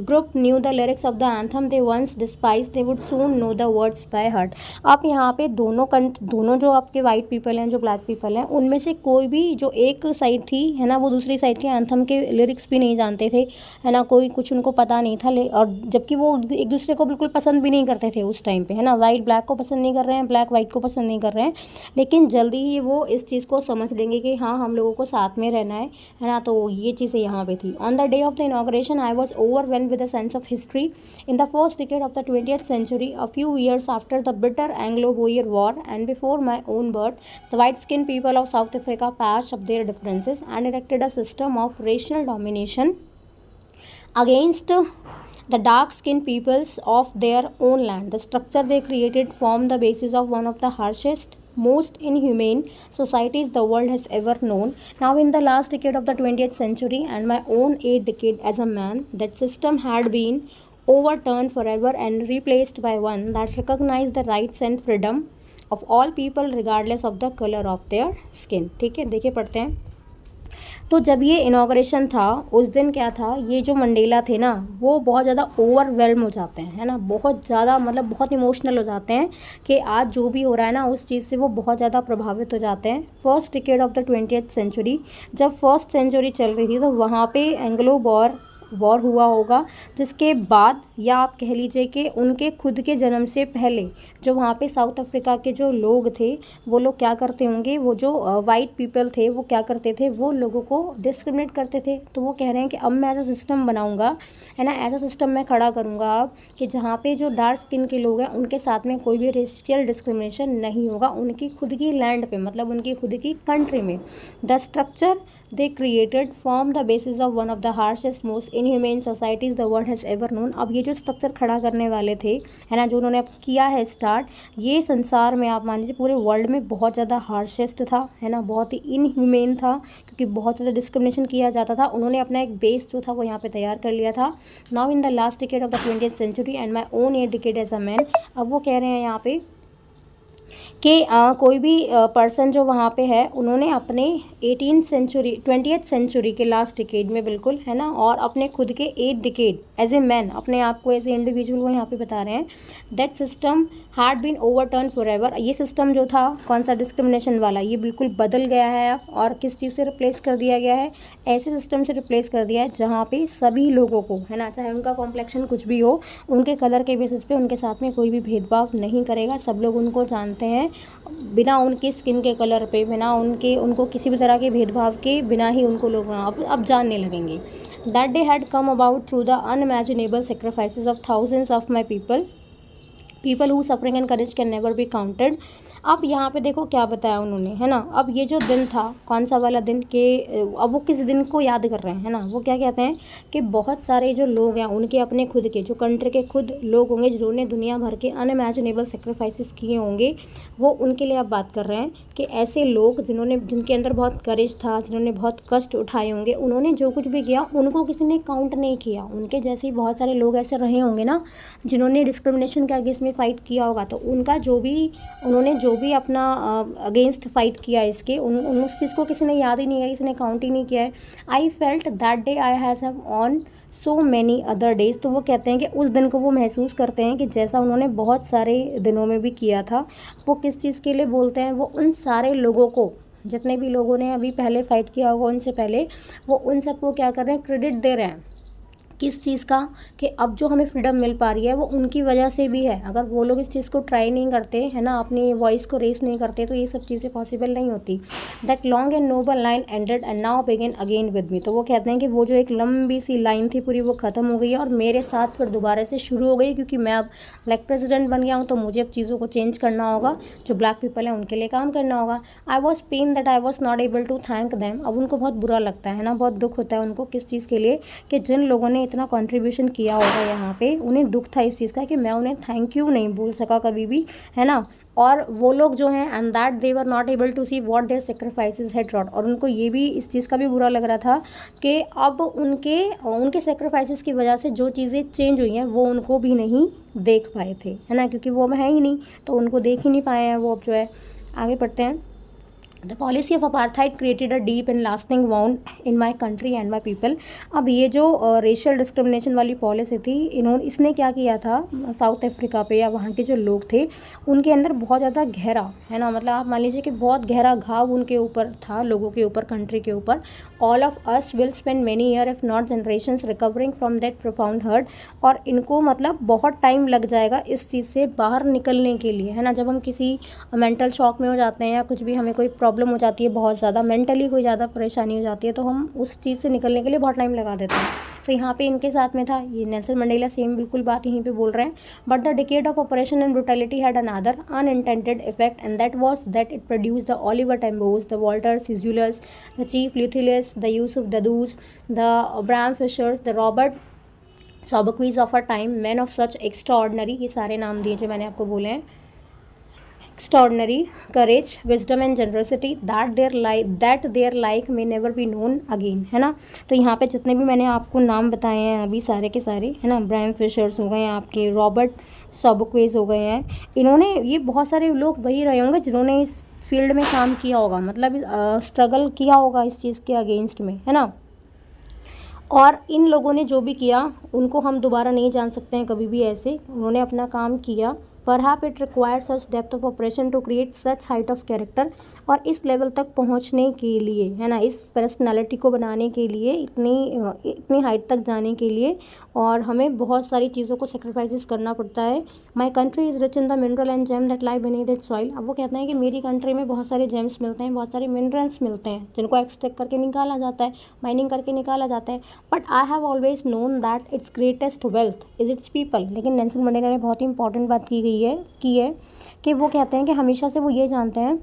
group knew the lyrics of the anthem they once despised, they would soon know the words by heart। आप यहाँ पे दोनों जो आपके वाइट पीपल हैं, जो ब्लैक पीपल हैं, उनमें से कोई भी जो एक साइड थी, है ना, वो दूसरी साइड के एंथम के लिरिक्स भी नहीं जानते थे, है ना, कोई कुछ उनको पता नहीं था। और जबकि वो एक दूसरे को बिल्कुल पसंद भी नहीं करते थे उस टाइम पे, है ना, वाइट ब्लैक को पसंद नहीं कर रहे हैं, ब्लैक वाइट को पसंद नहीं कर रहे हैं। लेकिन जल्दी ही वो इस चीज़ को समझ लेंगे कि हाँ हम लोगों को साथ में रहना है ना। तो ये चीज़ें यहाँ पे थी। On the day of the inauguration, I was overwhelmed with a sense of history. In the first decade of the 20th century, a few years after the bitter Anglo-Boer War and before my own birth, the white-skinned people of South Africa patched up their differences and erected a system of racial domination against the dark-skinned peoples of their own land. The structure they created formed the basis of one of the harshest, most inhumane societies the world has ever known. Now in the last decade of the 20th century and my own 8th decade as a man, that system had been overturned forever and replaced by one that recognized the rights and freedom of all people regardless of the color of their skin। ठीक है, देखिए पढ़ते हैं। तो जब ये inauguration था उस दिन क्या था, ये जो मंडेला थे ना वो बहुत ज़्यादा ओवरवेल्म हो जाते हैं, है ना, बहुत ज़्यादा, मतलब बहुत इमोशनल हो जाते हैं कि आज जो भी हो रहा है ना उस चीज़ से वो बहुत ज़्यादा प्रभावित हो जाते हैं। First decade of the 20th century, जब फर्स्ट सेंचुरी चल रही थी तो वहाँ पे एंग्लो वॉर हुआ होगा, जिसके बाद या आप कह लीजिए कि उनके खुद के जन्म से पहले जो वहाँ पे साउथ अफ्रीका के जो लोग थे वो लोग क्या करते होंगे, वो जो वाइट पीपल थे वो क्या करते थे, वो लोगों को डिस्क्रिमिनेट करते थे। तो वो कह रहे हैं कि अब मैं ऐसा सिस्टम बनाऊंगा, है ना, ऐसा सिस्टम मैं खड़ा करूँगा अब कि जहाँ पे जो डार्क स्किन के लोग हैं उनके साथ में कोई भी रेशियल डिस्क्रिमिनेशन नहीं होगा, उनकी खुद की लैंड पे, मतलब उनकी खुद की कंट्री में। The structure they created form the basis of one of the harshest most inhumane societies the world has ever known. अब ये जो स्ट्रक्चर खड़ा करने वाले थे, है ना, जो उन्होंने अब किया है स्टार्ट, ये संसार में आप मान लीजिए पूरे वर्ल्ड में बहुत ज़्यादा हार्शेस्ट था, है ना, बहुत ही इनह्यूमेन था, क्योंकि बहुत ज़्यादा डिस्क्रिमिनेशन किया जाता था। उन्होंने अपना एक बेस जो था वो यहाँ पे तैयार कर लिया था। Now in the last decade of the 20th century and my own 8th decade as a man, अब वो कह रहे हैं यहाँ पे कि कोई भी पर्सन जो वहाँ पे है उन्होंने अपने 20th सेंचुरी के लास्ट डिकेड में, बिल्कुल, है ना, और अपने खुद के 8th decade as a man, अपने आप को एज ए इंडिविजुअल वो यहाँ पे बता रहे हैं, that system had been overturn forever. ये सिस्टम जो था कौन सा, डिस्क्रिमिनेशन वाला, ये बिल्कुल बदल गया है अब, और किस चीज़ से रिप्लेस कर दिया गया है, ऐसे सिस्टम से रिप्लेस कर दिया है जहाँ पे सभी लोगों को, है ना, चाहे उनका कॉम्प्लेक्शन कुछ भी हो, उनके कलर के बेसिस पे उनके साथ में कोई भी भेदभाव नहीं करेगा। सब लोग उनको जानते हैं बिना उनके स्किन के कलर पे, बिना उनको किसी भी तरह के भेदभाव के, बिना ही उनको लोग अब जानने लगेंगे। That day had come about through the unimaginable sacrifices of thousands of my people who suffering and courage can never be counted. अब यहाँ पे देखो क्या बताया उन्होंने, है ना। अब ये जो दिन था, कौन सा वाला दिन, के अब वो किस दिन को याद कर रहे हैं, है ना। वो क्या कहते हैं कि बहुत सारे जो लोग हैं उनके अपने खुद के, जो कंट्री के खुद लोग होंगे जिन्होंने दुनिया भर के अनइमेजिनेबल सेक्रीफाइसेस किए होंगे, वो उनके लिए अब बात कर रहे हैं कि ऐसे लोग जिनके अंदर बहुत करेज था, जिन्होंने बहुत कष्ट उठाए होंगे, उन्होंने जो कुछ भी किया उनको किसी ने काउंट नहीं किया। उनके जैसे ही बहुत सारे लोग ऐसे रहे होंगे ना जिन्होंने डिस्क्रिमिनेशन के अगेंस्ट में फ़ाइट किया होगा, तो उनका उन्होंने जो भी अपना अगेंस्ट फाइट किया इसके, उस चीज़ को किसी ने याद ही नहीं किया, किसी ने काउंट ही नहीं किया है। I felt that day I has have on so many other days. तो वो कहते हैं कि उस दिन को वो महसूस करते हैं कि जैसा उन्होंने बहुत सारे दिनों में भी किया था। वो किस चीज़ के लिए बोलते हैं, वो उन सारे लोगों को, जितने भी लोगों ने अभी पहले फ़ाइट किया होगा उनसे पहले, वो उन सबको क्या कर रहे हैं, क्रेडिट दे रहे हैं। किस चीज़ का, कि अब जो हमें फ्रीडम मिल पा रही है वो उनकी वजह से भी है। अगर वो लोग इस चीज़ को ट्राई नहीं करते, है ना, अपनी वॉइस को रेस नहीं करते, तो ये सब चीज़ें पॉसिबल नहीं होती। That long and noble line ended and now begin again with me. तो वो कहते हैं कि वो जो एक लंबी सी लाइन थी पूरी, वो ख़त्म हो गई है और मेरे साथ फिर दोबारा से शुरू हो गई, क्योंकि मैं अब ब्लैक प्रेसिडेंट बन गया हूँ, तो मुझे अब चीज़ों को चेंज करना होगा, जो ब्लैक पीपल हैं उनके लिए काम करना होगा। I was pain that I was not able to thank them. अब उनको बहुत बुरा लगता है ना, बहुत दुख होता है उनको, किस चीज़ के लिए, कि जिन लोगों ने इतना कॉन्ट्रीब्यूशन किया होगा यहाँ पे, उन्हें दुख था इस चीज़ का कि मैं उन्हें थैंक यू नहीं बोल सका कभी भी, है ना। और वो लोग जो हैं, and that they were not able to see what their sacrifices had wrought. और उनको ये भी, इस चीज़ का भी बुरा लग रहा था कि अब उनके सेक्रीफाइसेस की वजह से जो चीज़ें चेंज हुई हैं वो उनको भी नहीं देख पाए थे, है ना, क्योंकि वो अब है ही नहीं, तो उनको देख ही नहीं पाए हैं वो। अब जो है आगे पढ़ते हैं। The policy of apartheid created a deep and lasting wound in my country and my people. अब ये जो रेशियल डिस्क्रिमिनेशन वाली पॉलिसी थी, इसने क्या किया था साउथ अफ्रीका पे, या वहाँ के जो लोग थे उनके अंदर बहुत ज़्यादा गहरा, है ना, मतलब आप मान लीजिए कि बहुत गहरा घाव उनके ऊपर था, लोगों के ऊपर, कंट्री के ऊपर। All of us will spend many year if not generations recovering from that profound hurt. और इनको मतलब बहुत टाइम लग जाएगा इस चीज़ से बाहर निकलने के लिए, है ना। जब हम किसी मेंटल शॉक में हो जाते हैं या कुछ भी, हमें कोई प्रॉब्लम हो जाती है, बहुत ज़्यादा मेंटली कोई ज़्यादा परेशानी हो जाती है, तो हम उस चीज़ से निकलने के लिए बहुत टाइम लगा देते हैं। तो यहाँ पे इनके साथ में था ये नेल्सन मंडेला, सेम बिल्कुल बात यहीं पे बोल रहे हैं। But the decade of operation and brutality had another unintended effect, and that was that it produced the Oliver Tambos, the Walter Sisulus, the Chief Luthulis, the Yusuf Dadoos, the Abraham Fischers, the Robert Sobukwes of a time, man of such extraordinary, ये सारे नाम दिए जो मैंने आपको बोले हैं, extraordinary courage, wisdom and generosity that their like may never be known again, है ना। तो यहाँ पे जितने भी मैंने आपको नाम बताए हैं अभी सारे के सारे, है ना, ब्रायन फिशर्स हो गए हैं, आपके रॉबर्ट सॉबक्वेज हो गए हैं, इन्होंने, ये बहुत सारे लोग वही रहे होंगे जिन्होंने इस फील्ड में काम किया होगा, मतलब स्ट्रगल किया होगा इस चीज़ के अगेंस्ट में, है ना। और इन लोगों ने जो भी किया उनको हम दोबारा नहीं जान सकते हैं कभी भी ऐसे, उन्होंने अपना काम किया। Perhaps it require such depth of operation to create such height of character. और इस लेवल तक पहुंचने के लिए, है ना, इस पर्सनालिटी को बनाने के लिए, इतनी हाइट तक जाने के लिए, और हमें बहुत सारी चीज़ों को सेक्रीफाइसेस करना पड़ता है। My country is rich in the mineral and gem that lie beneath its soil. अब वो कहते हैं कि मेरी कंट्री में बहुत सारे जेम्स मिलते हैं, बहुत सारे मिनरल्स मिलते हैं, जिनको एक्सट्रैक्ट करके निकाला जाता है, माइनिंग करके निकाला जाता है। But I have always known that it's greatest wealth is it's people. लेकिन नेल्सन मंडेला ने बहुत ही इंपॉर्टेंट बात की है कि वो कहते हैं कि हमेशा से वो ये जानते हैं,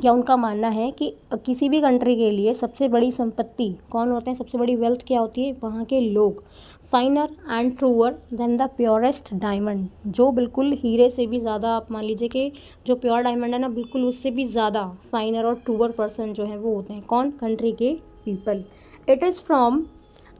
या उनका मानना है कि किसी भी कंट्री के लिए सबसे बड़ी संपत्ति कौन होते हैं, सबसे बड़ी वेल्थ क्या होती है, वहाँ के लोग। Finer and truer than the purest diamond, जो बिल्कुल हीरे से भी ज़्यादा, आप मान लीजिए कि जो प्योर डायमंड है ना, बिल्कुल उससे भी ज़्यादा फाइनर और ट्रूअर पर्सन जो है वो होते हैं कौन, कंट्री के people. It is from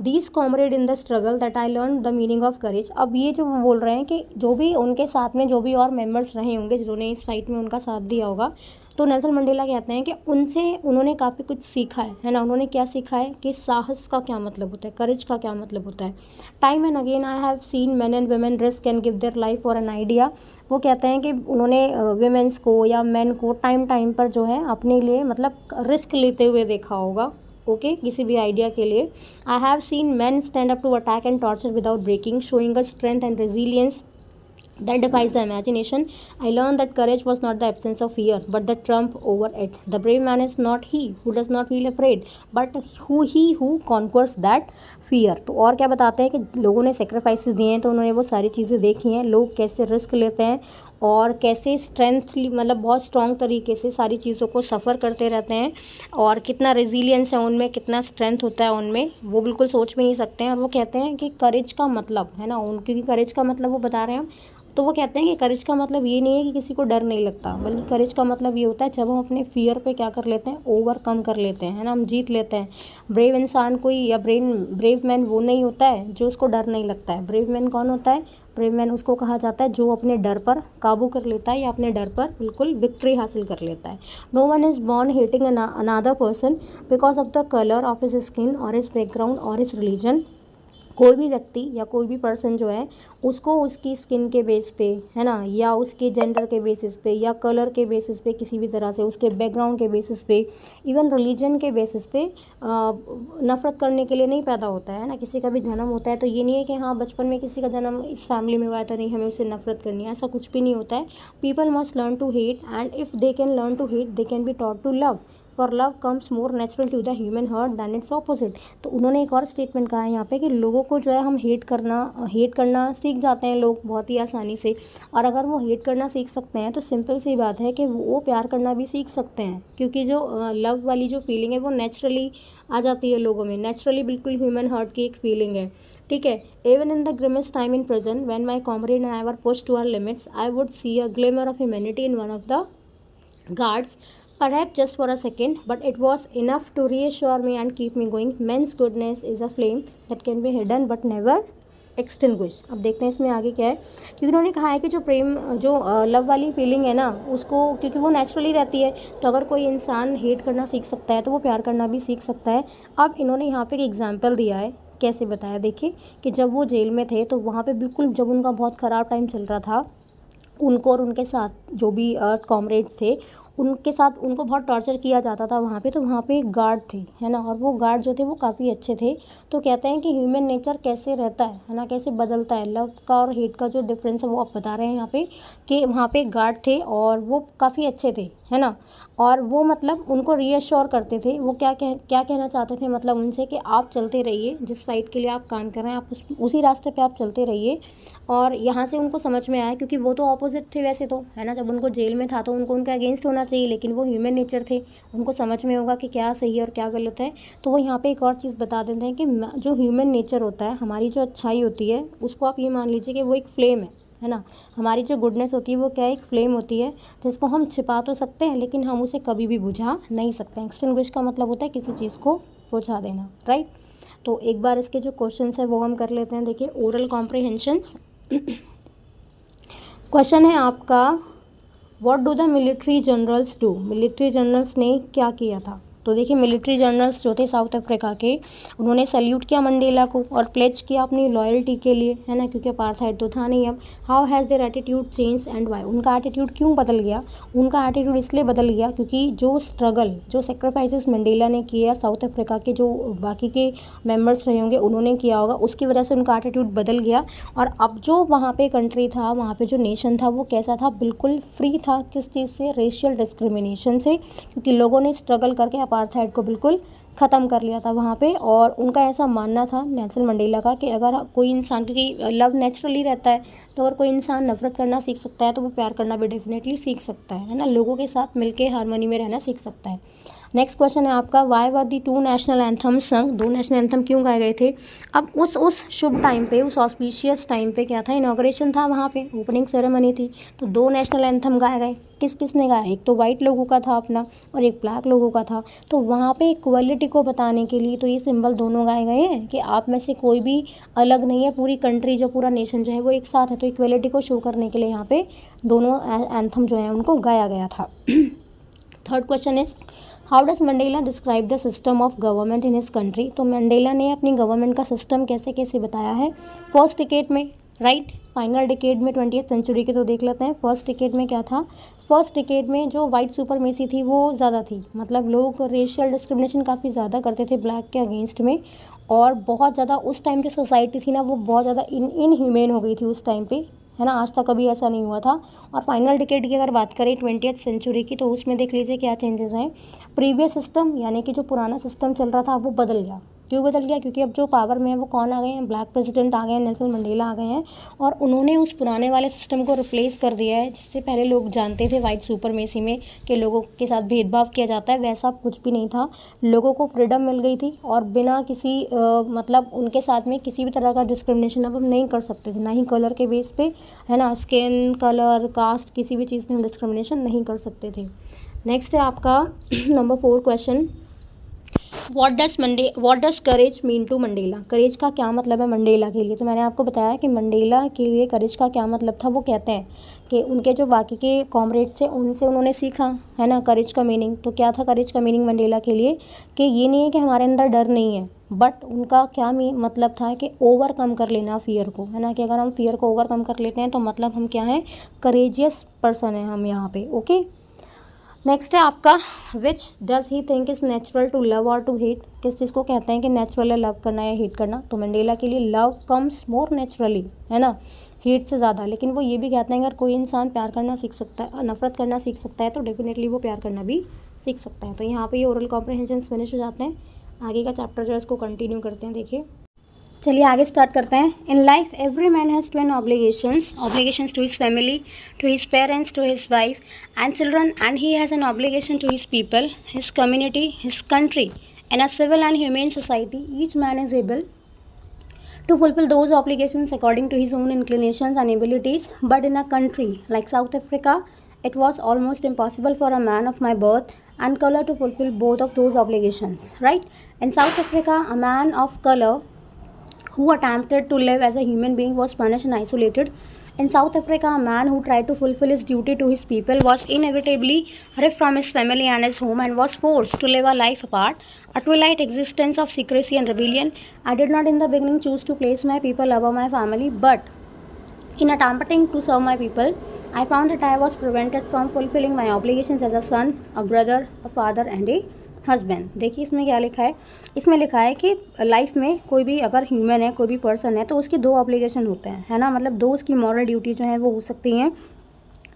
these comrade in the struggle that I learn the meaning of courage. अब ये जो वो बोल रहे हैं कि जो भी उनके साथ में जो भी और मेंबर्स रहे होंगे जिन्होंने इस फाइट में उनका साथ दिया होगा, तो नेल्सन मंडेला कहते हैं कि उनसे उन्होंने काफ़ी कुछ सीखा है ना। उन्होंने क्या सीखा है कि साहस का क्या मतलब होता है, करेज का क्या मतलब होता है। Time and again I have scene main and women risk and give their life for an idea. वो कहते हैं कि उन्होंने वुमेन्स को या मेन को टाइम टाइम पर जो है अपने लिए मतलब रिस्क लेते हुए देखा होगा, ओके, किसी भी आइडिया के लिए। I have seen man stand up to attack and torture without breaking, showing a strength and resilience that defies the imagination. I learned that courage was not the absence of fear, but the trump over it. The brave man is not he who does not feel afraid, but he who conquers that fear. तो और क्या बताते हैं कि लोगों ने sacrifices दिए हैं, तो उन्होंने वो सारी चीज़ें देखी हैं, लोग कैसे रिस्क लेते हैं और कैसे स्ट्रेंथ मतलब बहुत स्ट्रॉन्ग तरीके से सारी चीज़ों को सफ़र करते रहते हैं, और कितना रेजिलियंस है उनमें, कितना स्ट्रेंथ होता है उनमें, वो बिल्कुल सोच भी नहीं सकते हैं। और वो कहते हैं कि करेज का मतलब है ना, क्योंकि करेज का मतलब वो बता रहे हैं हम, तो वो कहते हैं कि करेज का मतलब ये नहीं है कि किसी को डर नहीं लगता, बल्कि करेज का मतलब ये होता है जब हम अपने फियर पे क्या कर लेते हैं, ओवरकम कर लेते हैं, है ना, हम जीत लेते हैं। ब्रेव इंसान कोई या ब्रेव मैन वो नहीं होता है जो उसको डर नहीं लगता है। ब्रेव मैन कौन होता है? ब्रेव मैन उसको कहा जाता है जो अपने डर पर काबू कर लेता है या अपने डर पर बिल्कुल विक्ट्री हासिल कर लेता है। No one is born hating another person because of the colour of his skin or his background or his religion. कोई भी व्यक्ति या कोई भी पर्सन जो है उसको उसकी स्किन के बेस पे, है ना, या उसके जेंडर के बेसिस पे या कलर के बेसिस पे, किसी भी तरह से उसके बैकग्राउंड के बेसिस पे, इवन रिलीजन के बेसिस पे नफ़रत करने के लिए नहीं पैदा होता है ना। किसी का भी जन्म होता है तो ये नहीं है कि हाँ बचपन में किसी का जन्म इस फैमिली में हुआ है तो नहीं हमें उससे नफरत करनी है, ऐसा कुछ भी नहीं होता है। People must learn to hate and if they can learn to hate they can be taught to love, for love comes more natural to the human heart than its opposite. तो उन्होंने एक और स्टेटमेंट कहा है यहाँ पे कि लोगों को जो है हम हेट करना सीख जाते हैं लोग बहुत ही आसानी से, और अगर वो हेट करना सीख सकते हैं तो सिंपल सी बात है कि वो प्यार करना भी सीख सकते हैं, क्योंकि जो लव वाली जो फीलिंग है वो नेचुरली आ जाती है लोगों में, नेचुरली बिल्कुल ह्यूमन हार्ट की एक फीलिंग है, ठीक है। Even in the grimmest time in present when my comrade and I were pushed to our limits I would see a glimmer of humanity in one of the guards, perhaps just for a second, but it was enough to reassure me and keep me going. Men's goodness is a flame that can be hidden but never extinguish. अब देखते हैं इसमें आगे क्या है, क्योंकि उन्होंने कहा है कि जो प्रेम जो लव वाली फीलिंग है ना उसको, क्योंकि वो नेचुरली रहती है, तो अगर कोई इंसान हेट करना सीख सकता है तो वो प्यार करना भी सीख सकता है। अब इन्होंने यहाँ पे एक एग्जाम्पल दिया है, कैसे बताया देखिए, कि जब वो जेल में थे तो वहाँ पे बिल्कुल जब उनका बहुत ख़राब टाइम चल रहा था, उनको और उनके साथ जो भी कॉमरेड्स थे उनके साथ उनको बहुत टॉर्चर किया जाता था वहाँ पे। तो वहाँ पे एक गार्ड थे, है ना, और वो गार्ड जो थे वो काफ़ी अच्छे थे। तो कहते हैं कि ह्यूमन नेचर कैसे रहता है ना, कैसे बदलता है, लव का और हेट का जो डिफरेंस है वो आप बता रहे हैं यहाँ पे, कि वहाँ पे एक गार्ड थे और वो काफ़ी अच्छे थे, है ना, और वो मतलब उनको रीअश्योर करते थे। वो क्या कहना चाहते थे मतलब उनसे कि आप चलते रहिए, जिस फाइट के लिए आप काम कर रहे हैं आप उसी रास्ते पे आप चलते रहिए। और यहाँ से उनको समझ में आया, क्योंकि वो तो ऑपोजिट थे वैसे तो, है ना, जब उनको जेल में था तो उनको उनका अगेंस्ट होना चाहिए, लेकिन वो ह्यूमन नेचर थे, उनको समझ में होगा कि क्या सही है और क्या गलत है। तो वो यहाँ पे एक और चीज़ बता देते हैं कि जो ह्यूमन नेचर होता है, हमारी जो अच्छाई होती है उसको आप ये मान लीजिए कि वो एक फ्लेम है ना। हमारी जो गुडनेस होती है वो क्या है, एक फ्लेम होती है जिसको हम छिपा तो सकते हैं लेकिन हम उसे कभी भी बुझा नहीं सकते। एक्सटिंग्विश का मतलब होता है किसी चीज़ को बुझा देना, राइट। तो एक बार इसके जो क्वेश्चंस है वो हम कर लेते हैं। देखिए, ओरल कॉम्प्रिहेंशंस। क्वेश्चन है आपका, what do the military generals do. Military generals ने क्या किया था। तो देखिए, मिलिट्री जनरल्स जो थे साउथ अफ्रीका के, उन्होंने सल्यूट किया मंडेला को और प्लेज किया अपनी लॉयल्टी के लिए, है ना, क्योंकि अपार्थाइड तो था नहीं अब। How has their attitude change and why. उनका एटीट्यूड क्यों बदल गया। उनका एटीट्यूड इसलिए बदल गया क्योंकि जो स्ट्रगल, जो सेक्रीफाइसेस मंडेला ने किया, साउथ अफ्रीका के जो बाकी के मेम्बर्स रहे होंगे उन्होंने किया होगा, उसकी वजह से उनका एटीट्यूड बदल गया। और अब जो वहाँ पे कंट्री था, वहाँ पे जो नेशन था वो कैसा था, बिल्कुल फ्री था। किस चीज़ से, रेशियल डिस्क्रिमिनेशन से, क्योंकि लोगों ने स्ट्रगल करके अपार्थाइड को बिल्कुल ख़त्म कर लिया था वहाँ पे। और उनका ऐसा मानना था नेल्सन मंडेला का कि अगर कोई इंसान, क्योंकि लव नेचुरली रहता है, तो अगर कोई इंसान नफरत करना सीख सकता है तो वो प्यार करना भी डेफिनेटली सीख सकता है ना, लोगों के साथ मिलके हारमोनी में रहना सीख सकता है। नेक्स्ट क्वेश्चन है आपका, why were the two national anthems sung. दो नेशनल एंथम क्यों गाए गए थे। अब उस शुभ टाइम पे, उस ऑस्पिशियस टाइम पे क्या था, इनॉग्रेशन था, वहाँ पे ओपनिंग सेरेमनी थी, तो दो नेशनल एंथम गाए गए। किस किस ने गाया, एक तो वाइट लोगों का था अपना और एक ब्लैक लोगों का था। तो वहाँ पे इक्वलिटी को बताने के लिए तो ये सिंबल दोनों गाए गए हैं कि आप में से कोई भी अलग नहीं है, पूरी कंट्री जो पूरा नेशन जो है वो एक साथ है। तो इक्वलिटी को शो करने के लिए यहाँ पे दोनों एंथम जो है उनको गाया गया था। Third question is how does Mandela describe the system of government in his country. तो मंडेला ने अपनी गवर्नमेंट का सिस्टम कैसे कैसे बताया है फर्स्ट डिकेड में, राइट। फाइनल डिकेड में 20th सेंचुरी के तो देख लेते हैं। फर्स्ट डिकेड में क्या था, फर्स्ट डिकेड में जो वाइट सुपरमेसी थी वो ज़्यादा थी, मतलब लोग रेशियल डिस्क्रिमिनेशन काफ़ी ज़्यादा करते थे ब्लैक के अगेंस्ट में, और बहुत ज़्यादा उस टाइम की सोसाइटी थी ना वो बहुत ज़्यादा इनह्यूमेन हो गई थी उस टाइम पे, है ना। आज तक कभी ऐसा नहीं हुआ था। और फाइनल डिकेड की अगर बात करें 20th सेंचुरी की, तो उसमें देख लीजिए क्या चेंजेस हैं। प्रीवियस सिस्टम यानी कि जो पुराना सिस्टम चल रहा था वो बदल गया। क्यों बदल गया, क्योंकि अब जो पावर में है वो कौन आ गए हैं, ब्लैक प्रेसिडेंट आ गए हैं, नेल्सन मंडेला आ गए हैं, और उन्होंने उस पुराने वाले सिस्टम को रिप्लेस कर दिया है। जिससे पहले लोग जानते थे वाइट सुपरमेसी में कि लोगों के साथ भेदभाव किया जाता है, वैसा कुछ भी नहीं था। लोगों को फ्रीडम मिल गई थी और बिना किसी मतलब उनके साथ में किसी भी तरह का डिस्क्रिमिनेशन अब हम नहीं कर सकते थे, ना ही कलर के बेस पे, है ना, स्किन कलर कास्ट किसी भी चीज़ में हम डिस्क्रिमिनेशन नहीं कर सकते थे। नेक्स्ट है आपका number 4 question, what does courage mean to Mandela. Courage का क्या मतलब है मंडेला के लिए। तो मैंने आपको बताया कि मंडेला के लिए करेज का क्या मतलब था। वो कहते हैं कि उनके जो बाकी के कॉमरेड्स थे उनसे उन्होंने सीखा, है ना, करेज का मीनिंग। तो क्या था करेज का मीनिंग मंडेला के लिए, कि ये नहीं है कि हमारे अंदर डर नहीं है, बट उनका क्या मतलब था कि ओवरकम कर लेना फियर को, है ना, कि अगर हम फियर को ओवरकम कर लेते हैं तो मतलब हम क्या हैं, करेजियस पर्सन हैं हम यहाँ पे। ओके, नेक्स्ट है आपका which does he think is natural to love or to hate. किस चीज़ को कहते हैं कि नेचुरल है लव करना या हेट करना। तो मंडेला के लिए लव कम्स मोर नेचुरली, है ना, हेट से ज़्यादा। लेकिन वो ये भी कहते हैं अगर कोई इंसान प्यार करना सीख सकता है, नफरत करना सीख सकता है, तो डेफिनेटली वो प्यार करना भी सीख सकता है। तो यहाँ पे ये ओरल कॉम्प्रहेंशन फिनिश हो जाते हैं। आगे का चैप्टर जो है इसको कंटिन्यू करते हैं। देखिए, चलिए आगे स्टार्ट करते हैं। In life every man has twin obligations to his family, to his parents, to his wife and children, and he has an obligation to his people, his community, his country, in a civil and humane society each man is able to fulfill those obligations according to his own inclinations and abilities. But in a country like South Africa, it was almost impossible for a man of my birth and color to fulfill both of those obligations, right? In South Africa, a man of color who attempted to live as a human being was punished and isolated. In South Africa, a man who tried to fulfill his duty to his people was inevitably ripped from his family and his home and was forced to live a life apart, a twilight existence of secrecy and rebellion. I did not in the beginning choose to place my people above my family, but in attempting to serve my people, I found that I was prevented from fulfilling my obligations as a son, a brother, a father and a husband. देखिए इसमें क्या लिखा है, इसमें लिखा है कि life में कोई भी अगर ह्यूमन है, कोई भी पर्सन है, तो उसकी 2 ऑब्लिगेशन होते हैं, है ना, मतलब 2 उसकी मॉरल ड्यूटी जो है वो हो सकती हैं।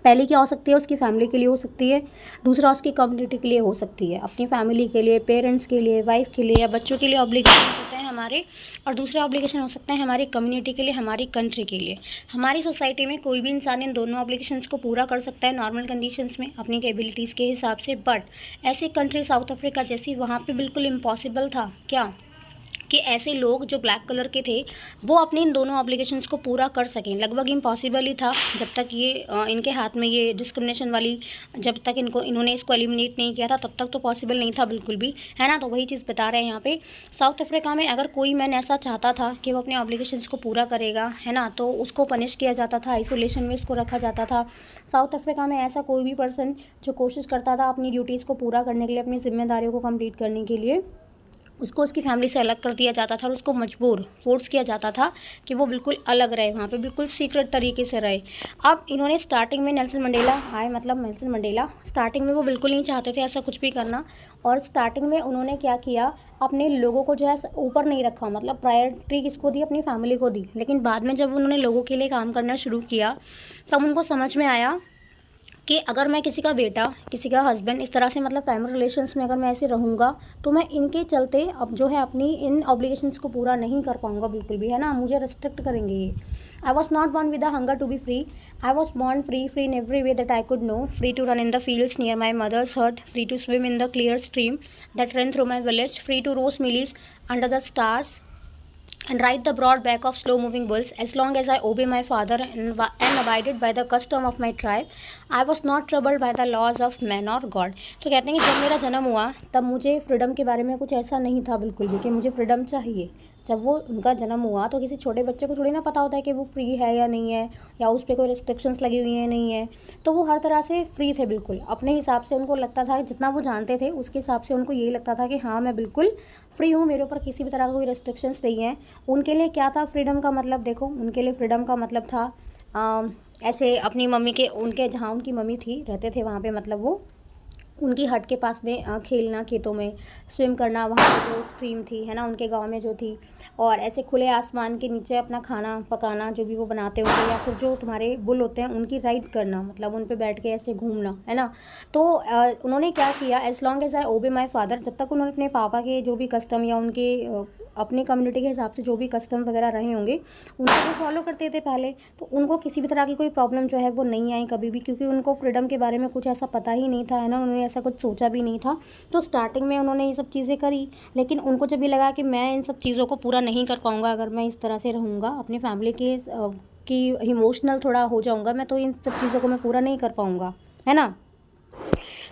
पहली क्या हो सकती है, उसकी फैमिली के लिए हो सकती है। दूसरा उसकी कम्युनिटी के लिए हो सकती है, अपनी फैमिली के लिए, पेरेंट्स के लिए, वाइफ के लिए या बच्चों के लिए ऑब्लिगेशन होते हैं हमारे। और दूसरे ऑब्लिगेशन हो सकते हैं हमारी कम्युनिटी के लिए, हमारी कंट्री के लिए। हमारी सोसाइटी में कोई भी इंसान इन दोनों ऑब्लिगेशंस को पूरा कर सकता है नॉर्मल कंडीशंस में अपनी कैपेबिलिटीज़ के हिसाब से। बट ऐसी कंट्री साउथ अफ्रीका जैसी, वहाँ पे बिल्कुल इम्पॉसिबल था क्या, कि ऐसे लोग जो ब्लैक कलर के थे वो अपने इन दोनों ऑब्लिगेशंस को पूरा कर सकें। लगभग इम्पॉसिबल ही था जब तक ये इनके हाथ में ये डिस्क्रिमिनेशन वाली, जब तक इन्होंने इसको एलिमिनेट नहीं किया था तब तक तो पॉसिबल नहीं था बिल्कुल भी, है ना। तो वही चीज़ बता रहे हैं यहाँ पे। साउथ अफ्रीका में अगर कोई मैन ऐसा चाहता था कि वो अपने ऑब्लिगेशंस को पूरा करेगा, है ना, तो उसको पनिश किया जाता था, आइसोलेशन में उसको रखा जाता था। साउथ अफ्रीका में ऐसा कोई भी पर्सन जो कोशिश करता था अपनी ड्यूटीज़ को पूरा करने के लिए, अपनी जिम्मेदारियों को कंप्लीट करने के लिए, उसको उसकी फैमिली से अलग कर दिया जाता था और उसको फोर्स किया जाता था कि वो बिल्कुल अलग रहे, वहाँ पे बिल्कुल सीक्रेट तरीके से रहे। अब इन्होंने स्टार्टिंग में नेल्सन मंडेला आए, मतलब नेल्सन मंडेला स्टार्टिंग में वो बिल्कुल नहीं चाहते थे ऐसा कुछ भी करना। और स्टार्टिंग में उन्होंने क्या किया, अपने लोगों को जो है ऊपर नहीं रखा, मतलब प्रायोरिटी किसको दी, अपनी फैमिली को दी। लेकिन बाद में जब उन्होंने लोगों के लिए काम करना शुरू किया तब उनको समझ में आया कि अगर मैं किसी का बेटा, किसी का हस्बैंड, इस तरह से मतलब फैमिली रिलेशंस में अगर मैं ऐसे रहूँगा तो मैं इनके चलते अब जो है अपनी इन ऑब्लिगेशंस को पूरा नहीं कर पाऊँगा बिल्कुल भी, है ना, मुझे रिस्ट्रिक्ट करेंगे ये। I was not born with the hunger to be free, I was born free in every way that I could know, free to run in the fields near my mother's hut, free to swim in the clear stream that run through my village, free to roast mealies under the stars and ride the broad back of slow moving bulls. As long as I obey my father and abided by the custom of my tribe, I was not troubled by the laws of man or God. तो कहते हैं कि जब मेरा जन्म हुआ तब मुझे फ्रीडम के बारे में कुछ ऐसा नहीं था बिल्कुल भी कि मुझे फ्रीडम चाहिए, जब वो उनका जन्म हुआ तो किसी छोटे बच्चे को थोड़ी ना पता होता है कि वो फ्री है या नहीं है, या उस पर कोई रिस्ट्रिक्शंस लगी हुई हैं नहीं है। तो वो हर तरह से फ्री थे बिल्कुल, अपने हिसाब से उनको लगता था, जितना वो जानते थे उसके हिसाब से उनको यही लगता था कि हाँ मैं बिल्कुल फ्री हूँ, मेरे ऊपर किसी भी तरह का कोई रिस्ट्रिक्शंस नहीं है। उनके लिए क्या था फ्रीडम का मतलब, देखो उनके लिए फ्रीडम का मतलब था ऐसे अपनी मम्मी के, उनके जहाँ उनकी मम्मी थी रहते थे वहाँ पे, मतलब वो उनकी हट के पास में खेलना, खेतों में स्विम करना, वहाँ पे जो स्ट्रीम थी है ना उनके गांव में जो थी, और ऐसे खुले आसमान के नीचे अपना खाना पकाना जो भी वो बनाते होंगे, या फिर जो तुम्हारे बुल होते हैं उनकी राइड करना, मतलब उन पे बैठ के ऐसे घूमना है ना। तो उन्होंने क्या किया, एज लॉन्ग एज आई ओबे माई फादर, जब तक उन्होंने अपने पापा के जो भी कस्टम या उनके अपनी कम्युनिटी के हिसाब से जो भी कस्टम वगैरह रहे होंगे उनको वो फॉलो करते थे पहले, तो उनको किसी भी तरह की कोई प्रॉब्लम जो है वो नहीं आई कभी भी, क्योंकि उनको फ्रीडम के बारे में कुछ ऐसा पता ही नहीं था है ना, उन्होंने ऐसा कुछ सोचा भी नहीं था। तो स्टार्टिंग में उन्होंने ये सब चीज़ें करी, लेकिन उनको जब ये लगा कि मैं इन सब चीज़ों को पूरा नहीं कर पाऊँगा अगर मैं इस तरह से रहूँगा, अपनी फैमिली के कि इमोशनल थोड़ा हो जाऊँगा मैं, तो इन सब चीज़ों को मैं पूरा नहीं कर पाऊँगा है ना।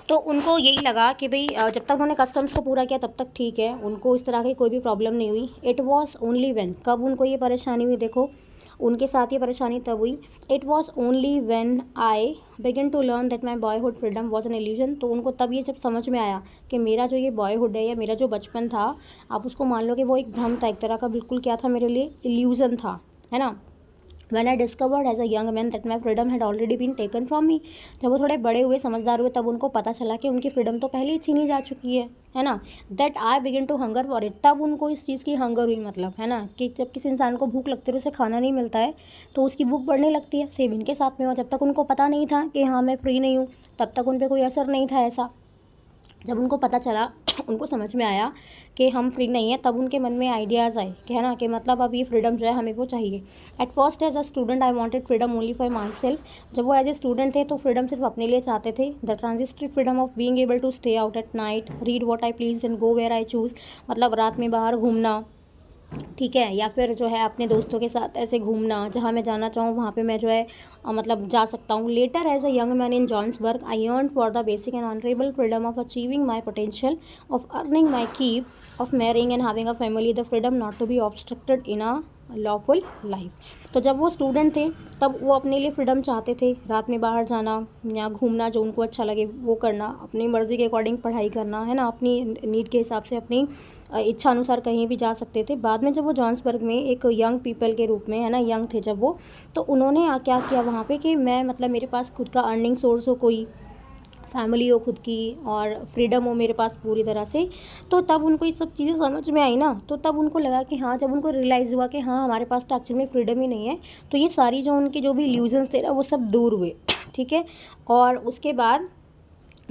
तो उनको यही लगा कि भाई जब तक उन्होंने कस्टम्स को पूरा किया तब तक ठीक है, उनको इस तरह की कोई भी प्रॉब्लम नहीं हुई। इट वॉज ओनली व्हेन, कब उनको ये परेशानी हुई, देखो उनके साथ ये परेशानी तब हुई, it was only when I begin to learn that my boyhood freedom was an illusion. तो उनको तब ये जब समझ में आया कि मेरा जो ये बॉयहुड है या मेरा जो बचपन था, आप उसको मान लो कि वो एक भ्रम था, एक तरह का बिल्कुल क्या था मेरे लिए, इल्यूजन था है ना। When I discovered as a young man that my freedom had already been taken from me, जब वो थोड़े बड़े हुए समझदार हुए तब उनको पता चला कि उनकी फ्रीडम तो पहले ही छीनी जा चुकी है ना। That I begin to hunger for it, तब उनको इस चीज़ की हंगर हुई, मतलब है ना कि जब किसी इंसान को भूख लगती है उसे खाना नहीं मिलता है तो उसकी भूख बढ़ने लगती है, सेम इनके साथ में हुआ। जब तक उनको पता नहीं था कि हाँ मैं फ्री नहीं हूँ तब तक उन पर कोई असर नहीं था ऐसा। जब उनको पता चला उनको समझ में आया कि हम फ्री नहीं है, तब उनके मन में आइडियाज़ आए कि है ना कि मतलब अब ये फ्रीडम जो है हमें वो चाहिए। At first as a student I wanted freedom only for myself, जब वो एज ए स्टूडेंट थे तो फ्रीडम सिर्फ अपने लिए चाहते थे। The transitory freedom of being able to stay out at night, read what I please and go where I choose, मतलब रात में बाहर घूमना, ठीक है, या फिर जो है अपने दोस्तों के साथ ऐसे घूमना, जहाँ मैं जाना चाहूँ वहाँ पे मैं जो है मतलब जा सकता हूँ। Later as a young man in Johannesburg I yearn for the basic and honourable freedom of achieving my potential, of earning my keep, of marrying and having a family, the freedom not to be obstructed in a lawful life. तो जब वो student थे तब वो अपने लिए freedom चाहते थे, रात में बाहर जाना या घूमना जो उनको अच्छा लगे वो करना, अपनी मर्ज़ी के अकॉर्डिंग पढ़ाई करना है ना, अपनी नीड के हिसाब से अपनी इच्छा अनुसार कहीं भी जा सकते थे। बाद में जब वो जॉन्सबर्ग में एक यंग पीपल के रूप में है ना, यंग थे जब वो, तो उन्होंने क्या किया वहाँ पे कि मैं मतलब मेरे पास खुद का अर्निंग सोर्स हो, कोई फैमिली हो खुद की, और फ्रीडम हो मेरे पास पूरी तरह से। तो तब उनको ये सब चीज़ें समझ में आई ना, तो तब उनको लगा कि हाँ, जब उनको रियलाइज़ हुआ कि हाँ हमारे पास तो एक्चुअली में फ्रीडम ही नहीं है, तो ये सारी जो उनके जो भी इल्यूजन्स थे ना वो सब दूर हुए ठीक है। और उसके बाद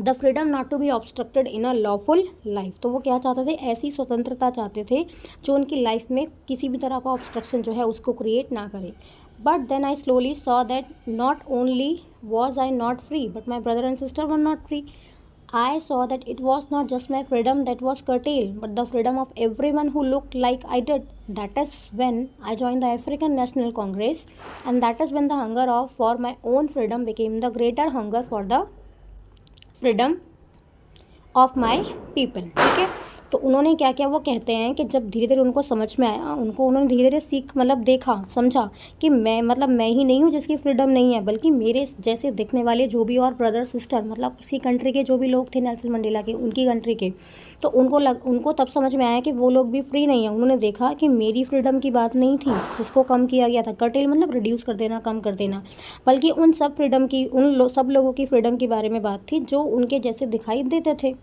the freedom not to be obstructed in a lawful life, तो वो क्या चाहते थे, ऐसी स्वतंत्रता चाहते थे जो उनकी लाइफ में किसी भी तरह का ऑब्स्ट्रक्शन जो है उसको क्रिएट ना करे। But then I slowly saw that not only was I not free but my brother and sister were not free. I saw that it was not just my freedom that was curtailed, but the freedom of everyone who looked like I did. That is when I joined the African National Congress, and that is when the hunger for my own freedom became the greater hunger for the freedom of my people। ठीक है, तो उन्होंने क्या किया, वो कहते हैं कि जब धीरे धीरे उनको समझ में आया, उन्होंने धीरे धीरे सीख मतलब देखा समझा कि मैं मतलब मैं ही नहीं हूँ जिसकी फ्रीडम नहीं है, बल्कि मेरे जैसे दिखने वाले जो भी और ब्रदर सिस्टर मतलब उसी कंट्री के जो भी लोग थे नेल्सन मंडेला के, उनकी कंट्री के, तो उनको तब समझ में आया कि वो लोग भी फ्री नहीं है। उन्होंने देखा कि मेरी फ्रीडम की बात नहीं थी जिसको कम किया गया था, कर्टेल मतलब रिड्यूस कर देना, कम कर देना, बल्कि उन सब फ्रीडम की सब लोगों की फ्रीडम के बारे में बात थी जो उनके जैसे दिखाई देते थे।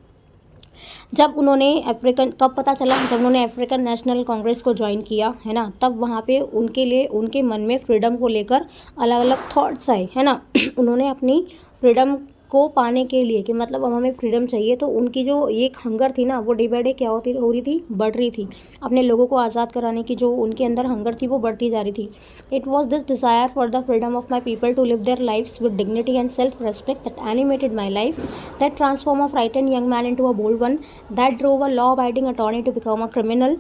जब उन्होंने कब पता चला, जब उन्होंने अफ्रीकन नेशनल कांग्रेस को ज्वाइन किया है ना, तब वहाँ पे उनके लिए उनके मन में फ्रीडम को लेकर अलग अलग थॉट्स आए है ना उन्होंने अपनी फ्रीडम को पाने के लिए कि मतलब अब हमें फ्रीडम चाहिए, तो उनकी जो एक हंगर थी ना वो डे बाय डे क्या हो रही थी, बढ़ रही थी। अपने लोगों को आज़ाद कराने की जो उनके अंदर हंगर थी वो बढ़ती जा रही थी। It was this desire for the freedom of my people to live their lives with dignity and self respect that animated my life, that transform a frightened young man into a bold one, that drove a law abiding attorney to become a criminal,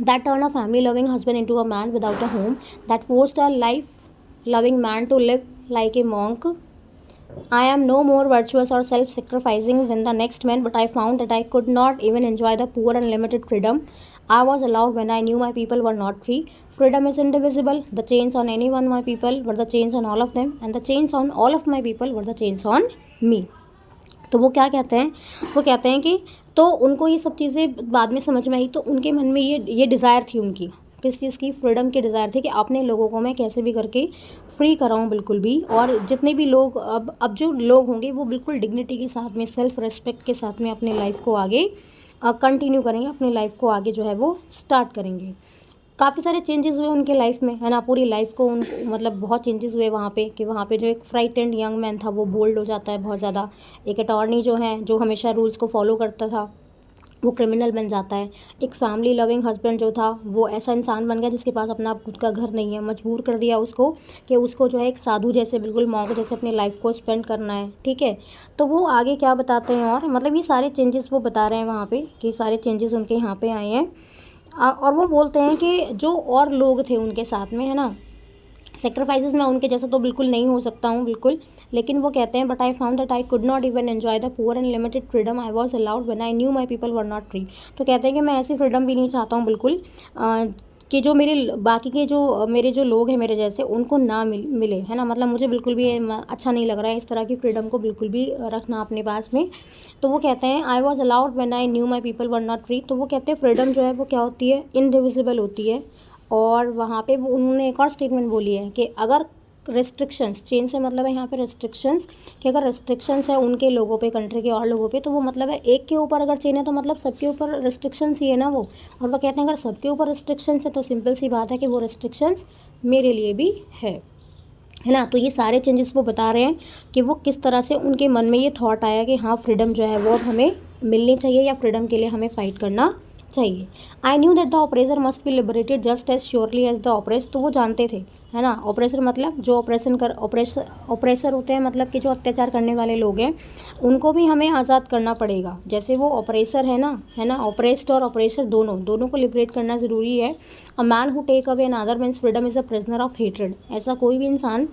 that turned a family loving husband into a man without a home, that forced a life loving man to live like a monk, I am no more virtuous or self-sacrificing than the next man, but I found that I could not even enjoy the poor and limited freedom I was allowed when I knew my people were not free. Freedom is indivisible. The chains on any one of my people were the chains on all of them, and the chains on all of my people were the chains on me. तो वो क्या कहते हैं, वो कहते हैं कि तो उनको ये सब चीज़ें बाद में समझ में आई, तो उनके मन में ये डिज़ायर थी उनकी, किस चीज़ की, फ्रीडम की डिज़ायर थी कि अपने लोगों को मैं कैसे भी करके फ्री कराऊँ बिल्कुल भी, और जितने भी लोग अब जो लोग होंगे वो बिल्कुल डिग्निटी के साथ में, सेल्फ रेस्पेक्ट के साथ में अपने लाइफ को आगे कंटिन्यू करेंगे, अपनी लाइफ को आगे जो है वो स्टार्ट करेंगे। काफ़ी सारे चेंजेस हुए उनके लाइफ में, है ना, पूरी लाइफ को उन मतलब बहुत चेंजेस हुए वहाँ पे, कि वहाँ पे जो एक फ्राइटेंड यंग मैन था वो बोल्ड हो जाता है बहुत ज़्यादा। एक अटॉर्नी जो है, जो हमेशा रूल्स को फॉलो करता था, वो क्रिमिनल बन जाता है। एक फैमिली लविंग हस्बैंड जो था वो ऐसा इंसान बन गया जिसके पास अपना खुद का घर नहीं है। मजबूर कर दिया उसको कि उसको जो है एक साधु जैसे, बिल्कुल मॉन्क जैसे अपनी लाइफ को स्पेंड करना है, ठीक है। तो वो आगे क्या बताते हैं, और मतलब ये सारे चेंजेस वो बता रहे हैं वहाँ पे, कि सारे चेंजेस उनके यहाँ पे आए हैं। और वो बोलते हैं कि जो और लोग थे उनके साथ में, है ना, सेक्रीफाइसेस मैं उनके जैसा तो बिल्कुल नहीं हो सकता हूँ बिल्कुल, लेकिन वो कहते हैं but I found that I could not even enjoy the poor and limited freedom I was allowed when I knew my people were not free. तो कहते हैं कि मैं ऐसी फ्रीडम भी नहीं चाहता हूँ बिल्कुल कि जो मेरे बाकी के जो मेरे जो लोग हैं मेरे जैसे, उनको ना मिले, है ना, मतलब मुझे बिल्कुल भी अच्छा नहीं लग रहा है इस तरह की फ्रीडम को बिल्कुल भी रखना अपने पास में। तो वो कहते हैं I was allowed when I knew my people were not free. तो वो कहते हैं फ्रीडम जो है वो क्या होती है, इनडिविजिबल होती है। और वहाँ पे वो उन्होंने एक और स्टेटमेंट बोली है कि अगर रेस्ट्रिक्शंस, चेंज से मतलब है यहाँ पे रेस्ट्रिक्शंस, कि अगर रेस्ट्रिक्शंस है उनके लोगों पे, कंट्री के और लोगों पे, तो वो मतलब है एक के ऊपर अगर चेन है तो मतलब सबके ऊपर रेस्ट्रिक्शंस ही है ना वो। और वो कहते हैं अगर सबके ऊपर रेस्ट्रिक्शंस है तो सिंपल सी बात है कि वो रेस्ट्रिक्शंस मेरे लिए भी है ना। तो ये सारे चेंजेस वो बता रहे हैं कि वो किस तरह से उनके मन में ये थॉट आया कि हाँ फ्रीडम जो है वो अब हमें मिलनी चाहिए, या फ्रीडम के लिए हमें फ़ाइट करना चाहिए। I knew that the oppressor must be liberated just as surely as the oppressed. तो वो जानते थे, है ना, ऑपरेसर मतलब जो ऑपरेसर होते हैं, मतलब कि जो अत्याचार करने वाले लोग हैं, उनको भी हमें आज़ाद करना पड़ेगा जैसे वो ऑपरेसर है ना, ऑपरेस्ड और ऑपरेसर दोनों को लिबरेट करना ज़रूरी है। A man who take away another man's freedom is a prisoner of hatred. ऐसा कोई भी इंसान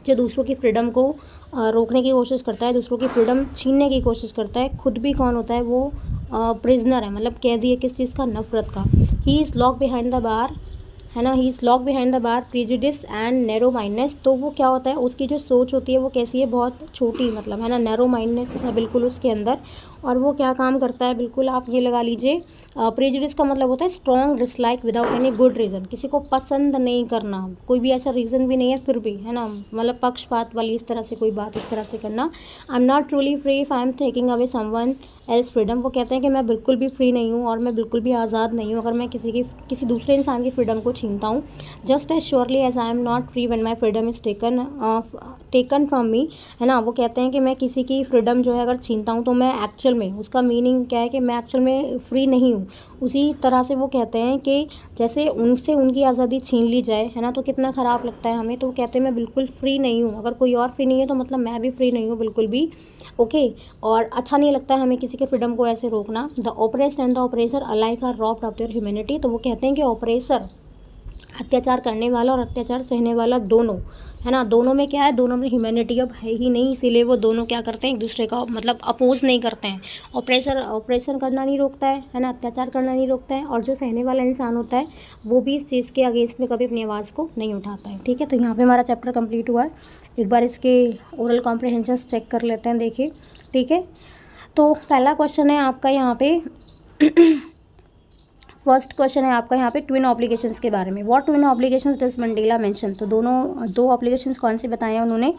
जो दूसरों की फ्रीडम को रोकने की कोशिश करता है, दूसरों की फ्रीडम छीनने की कोशिश करता है, खुद भी कौन होता है, वो प्रिजनर है, मतलब कैदी है किस चीज़ का, नफरत का। He is lock behind the bar, है ना, he is lock behind the bar prejudice and narrow mindness. तो वो क्या होता है, उसकी जो सोच होती है वो कैसी है, बहुत छोटी, मतलब है ना, नैरो माइंडनेस है बिल्कुल उसके अंदर। और वो क्या काम करता है, बिल्कुल आप ये लगा लीजिए, प्रेजुडिस का मतलब होता है strong dislike without any good reason, किसी को पसंद नहीं करना, कोई भी ऐसा रीज़न भी नहीं है फिर भी, है ना, मतलब पक्षपात वाली इस तरह से कोई बात इस तरह से करना। आई am not truly free if I am taking away someone else freedom. वो कहते हैं कि मैं बिल्कुल भी फ्री नहीं हूँ और मैं बिल्कुल भी आज़ाद नहीं हूँ अगर मैं किसी दूसरे इंसान की फ्रीडम को छीनता हूँ। Just as surely as I am not free when my freedom is taken from me, है ना। वो कहते हैं कि मैं किसी की फ्रीडम जो है अगर छीनता हूँ तो मैं एक्चुअल में, उसका मीनिंग क्या है कि मैं एक्चुअल में फ्री नहीं हूँ। उसी तरह से वो कहते हैं कि जैसे उनसे उनकी आज़ादी छीन ली जाए, है ना, तो कितना ख़राब लगता है हमें। तो वो कहते हैं मैं बिल्कुल फ्री नहीं हूँ, अगर कोई और फ्री नहीं है तो मतलब मैं भी फ्री नहीं हूँ बिल्कुल भी, ओके। और अच्छा नहीं लगता है हमें किसी के फ्रीडम को ऐसे रोकना। The oppressed and the oppressor alike are robbed of their humanity. तो वो कहते हैं कि ऑपरेसर, अत्याचार करने वाला और अत्याचार सहने वाला दोनों, है ना, दोनों में क्या है, दोनों में ह्यूमैनिटी अब है ही नहीं, इसीलिए वो दोनों क्या करते हैं, एक दूसरे का मतलब अपोज नहीं करते हैं। ऑपरेशन करना नहीं रोकता है ना, अत्याचार करना नहीं रोकता है, और जो सहने वाला इंसान होता है वो भी इस चीज़ के अगेंस्ट में कभी अपनी आवाज़ को नहीं उठाता है, ठीक है। तो यहाँ पर हमारा चैप्टर कंप्लीट हुआ है। एक बार इसके ओरल कॉम्प्रिहेंशंस चेक कर लेते हैं, देखिए, ठीक है। तो पहला क्वेश्चन है आपका यहाँ पे फर्स्ट क्वेश्चन है आपका यहाँ पे ट्विन ऑब्लिगेशंस के बारे में। What twin obligations does Mandela mention. तो दो ऑब्लिगेशंस कौन से बताए हैं उन्होंने।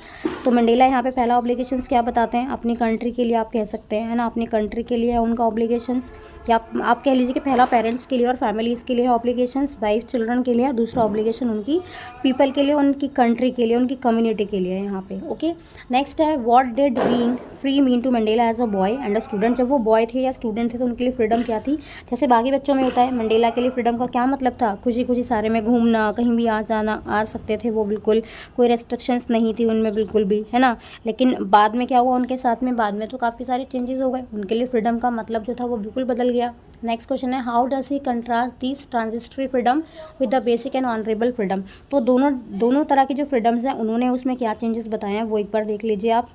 तो मंडेला यहाँ पे पहला ऑब्लिगेशंस क्या बताते हैं, अपनी कंट्री के लिए आप कह सकते हैं, है ना, अपनी कंट्री के लिए है उनका ऑब्लिगेशंस, या आप कह लीजिए कि पहला पेरेंट्स के लिए और फैमिलीज़ के लिए ऑब्लिगेशंस, वाइफ चिल्ड्रन के लिए, दूसरा ऑब्लिगेशन उनकी पीपल के लिए, उनकी कंट्री के लिए, उनकी कम्युनिटी के लिए यहाँ पे, ओके। नेक्स्ट है what did being free mean to Mandela as a boy and a student. जब वो बॉय थे या स्टूडेंट थे तो उनके लिए फ्रीडम क्या थी। जैसे बाकी बच्चों में होता है, मंडेला के लिए फ्रीडम का क्या मतलब था? खुशी खुशी सारे में घूमना, कहीं भी आ जाना, आ सकते थे वो बिल्कुल, कोई रेस्ट्रिक्शंस नहीं थी उनमें बिल्कुल भी, है ना। लेकिन बाद में क्या हुआ उनके साथ में, बाद में तो काफ़ी सारे चेंजेस हो गए, उनके लिए फ्रीडम का मतलब जो था वो बिल्कुल बदल गया। नेक्स्ट क्वेश्चन है, how does he contrast this transitory freedom with the basic and honourable freedom. तो दोनों तरह की जो फ्रीडम्स हैं उन्होंने उसमें क्या चेंजेस बताए हैं वो एक बार देख लीजिए आप।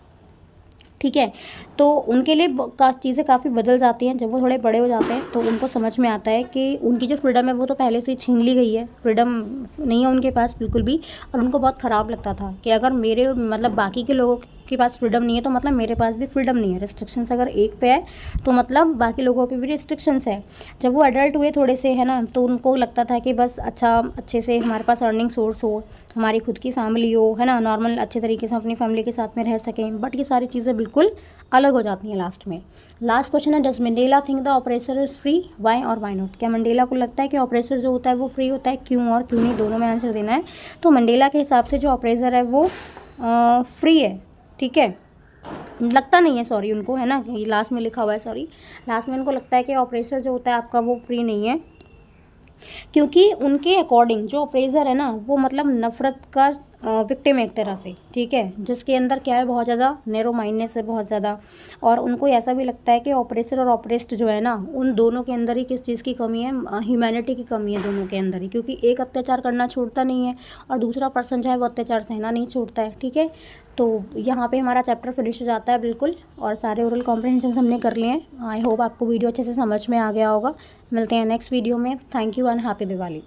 ठीक है, तो उनके लिए चीज़ें काफ़ी बदल जाती हैं जब वो थोड़े बड़े हो जाते हैं, तो उनको समझ में आता है कि उनकी जो फ्रीडम है वो तो पहले से ही छीन ली गई है, फ्रीडम नहीं है उनके पास बिल्कुल भी। और उनको बहुत ख़राब लगता था कि अगर मेरे मतलब बाकी के लोगों के पास फ्रीडम नहीं है तो मतलब मेरे पास भी फ्रीडम नहीं है। रिस्ट्रिक्शंस अगर एक पे है तो मतलब बाकी लोगों पे भी रिस्ट्रिक्शंस है। जब वो एडल्ट हुए थोड़े से, है ना, तो उनको लगता था कि बस अच्छे से हमारे पास अर्निंग सोर्स हो, हमारी खुद की फैमिली हो, है ना, नॉर्मल अच्छे तरीके से अपनी फैमिली के साथ में रह सकें। बट ये सारी चीज़ें बिल्कुल अलग हो जाती हैं लास्ट में। लास्ट क्वेश्चन है, does Mandela think the oppressor is free, why or why not. क्या मंडेला को लगता है कि ऑपरेसर जो होता है वो फ्री होता है, क्यों और क्यों नहीं, दोनों में आंसर देना है। तो मंडेला के हिसाब से जो ऑपरेसर है वो फ्री है। ठीक है, लगता नहीं है, सॉरी उनको, है ना, ये लास्ट में लिखा हुआ है, सॉरी, लास्ट में उनको लगता है कि ऑपरेसर जो होता है आपका वो फ्री नहीं है, क्योंकि उनके अकॉर्डिंग जो अप्रेजर है ना वो मतलब नफ़रत का विक्टिम है एक तरह से। ठीक है, जिसके अंदर क्या है, बहुत ज़्यादा नैरो माइंडनेस है, बहुत ज़्यादा। और उनको ऐसा भी लगता है कि ऑपरेसर और ऑपरेस्ड जो है ना उन दोनों के अंदर ही किस चीज़ की कमी है, ह्यूमैनिटी की कमी है दोनों के अंदर ही, क्योंकि एक अत्याचार करना छोड़ता नहीं है और दूसरा पर्सन जो है वो अत्याचार सहना नहीं छोड़ता है। ठीक है, तो यहाँ पे हमारा चैप्टर फिनिश हो जाता है बिल्कुल, और सारे ओरल कॉम्प्रहेंशन हमने कर लिए हैं। आई होप आपको वीडियो अच्छे से समझ में आ गया होगा। मिलते हैं नेक्स्ट वीडियो में। Thank you and happy Diwali.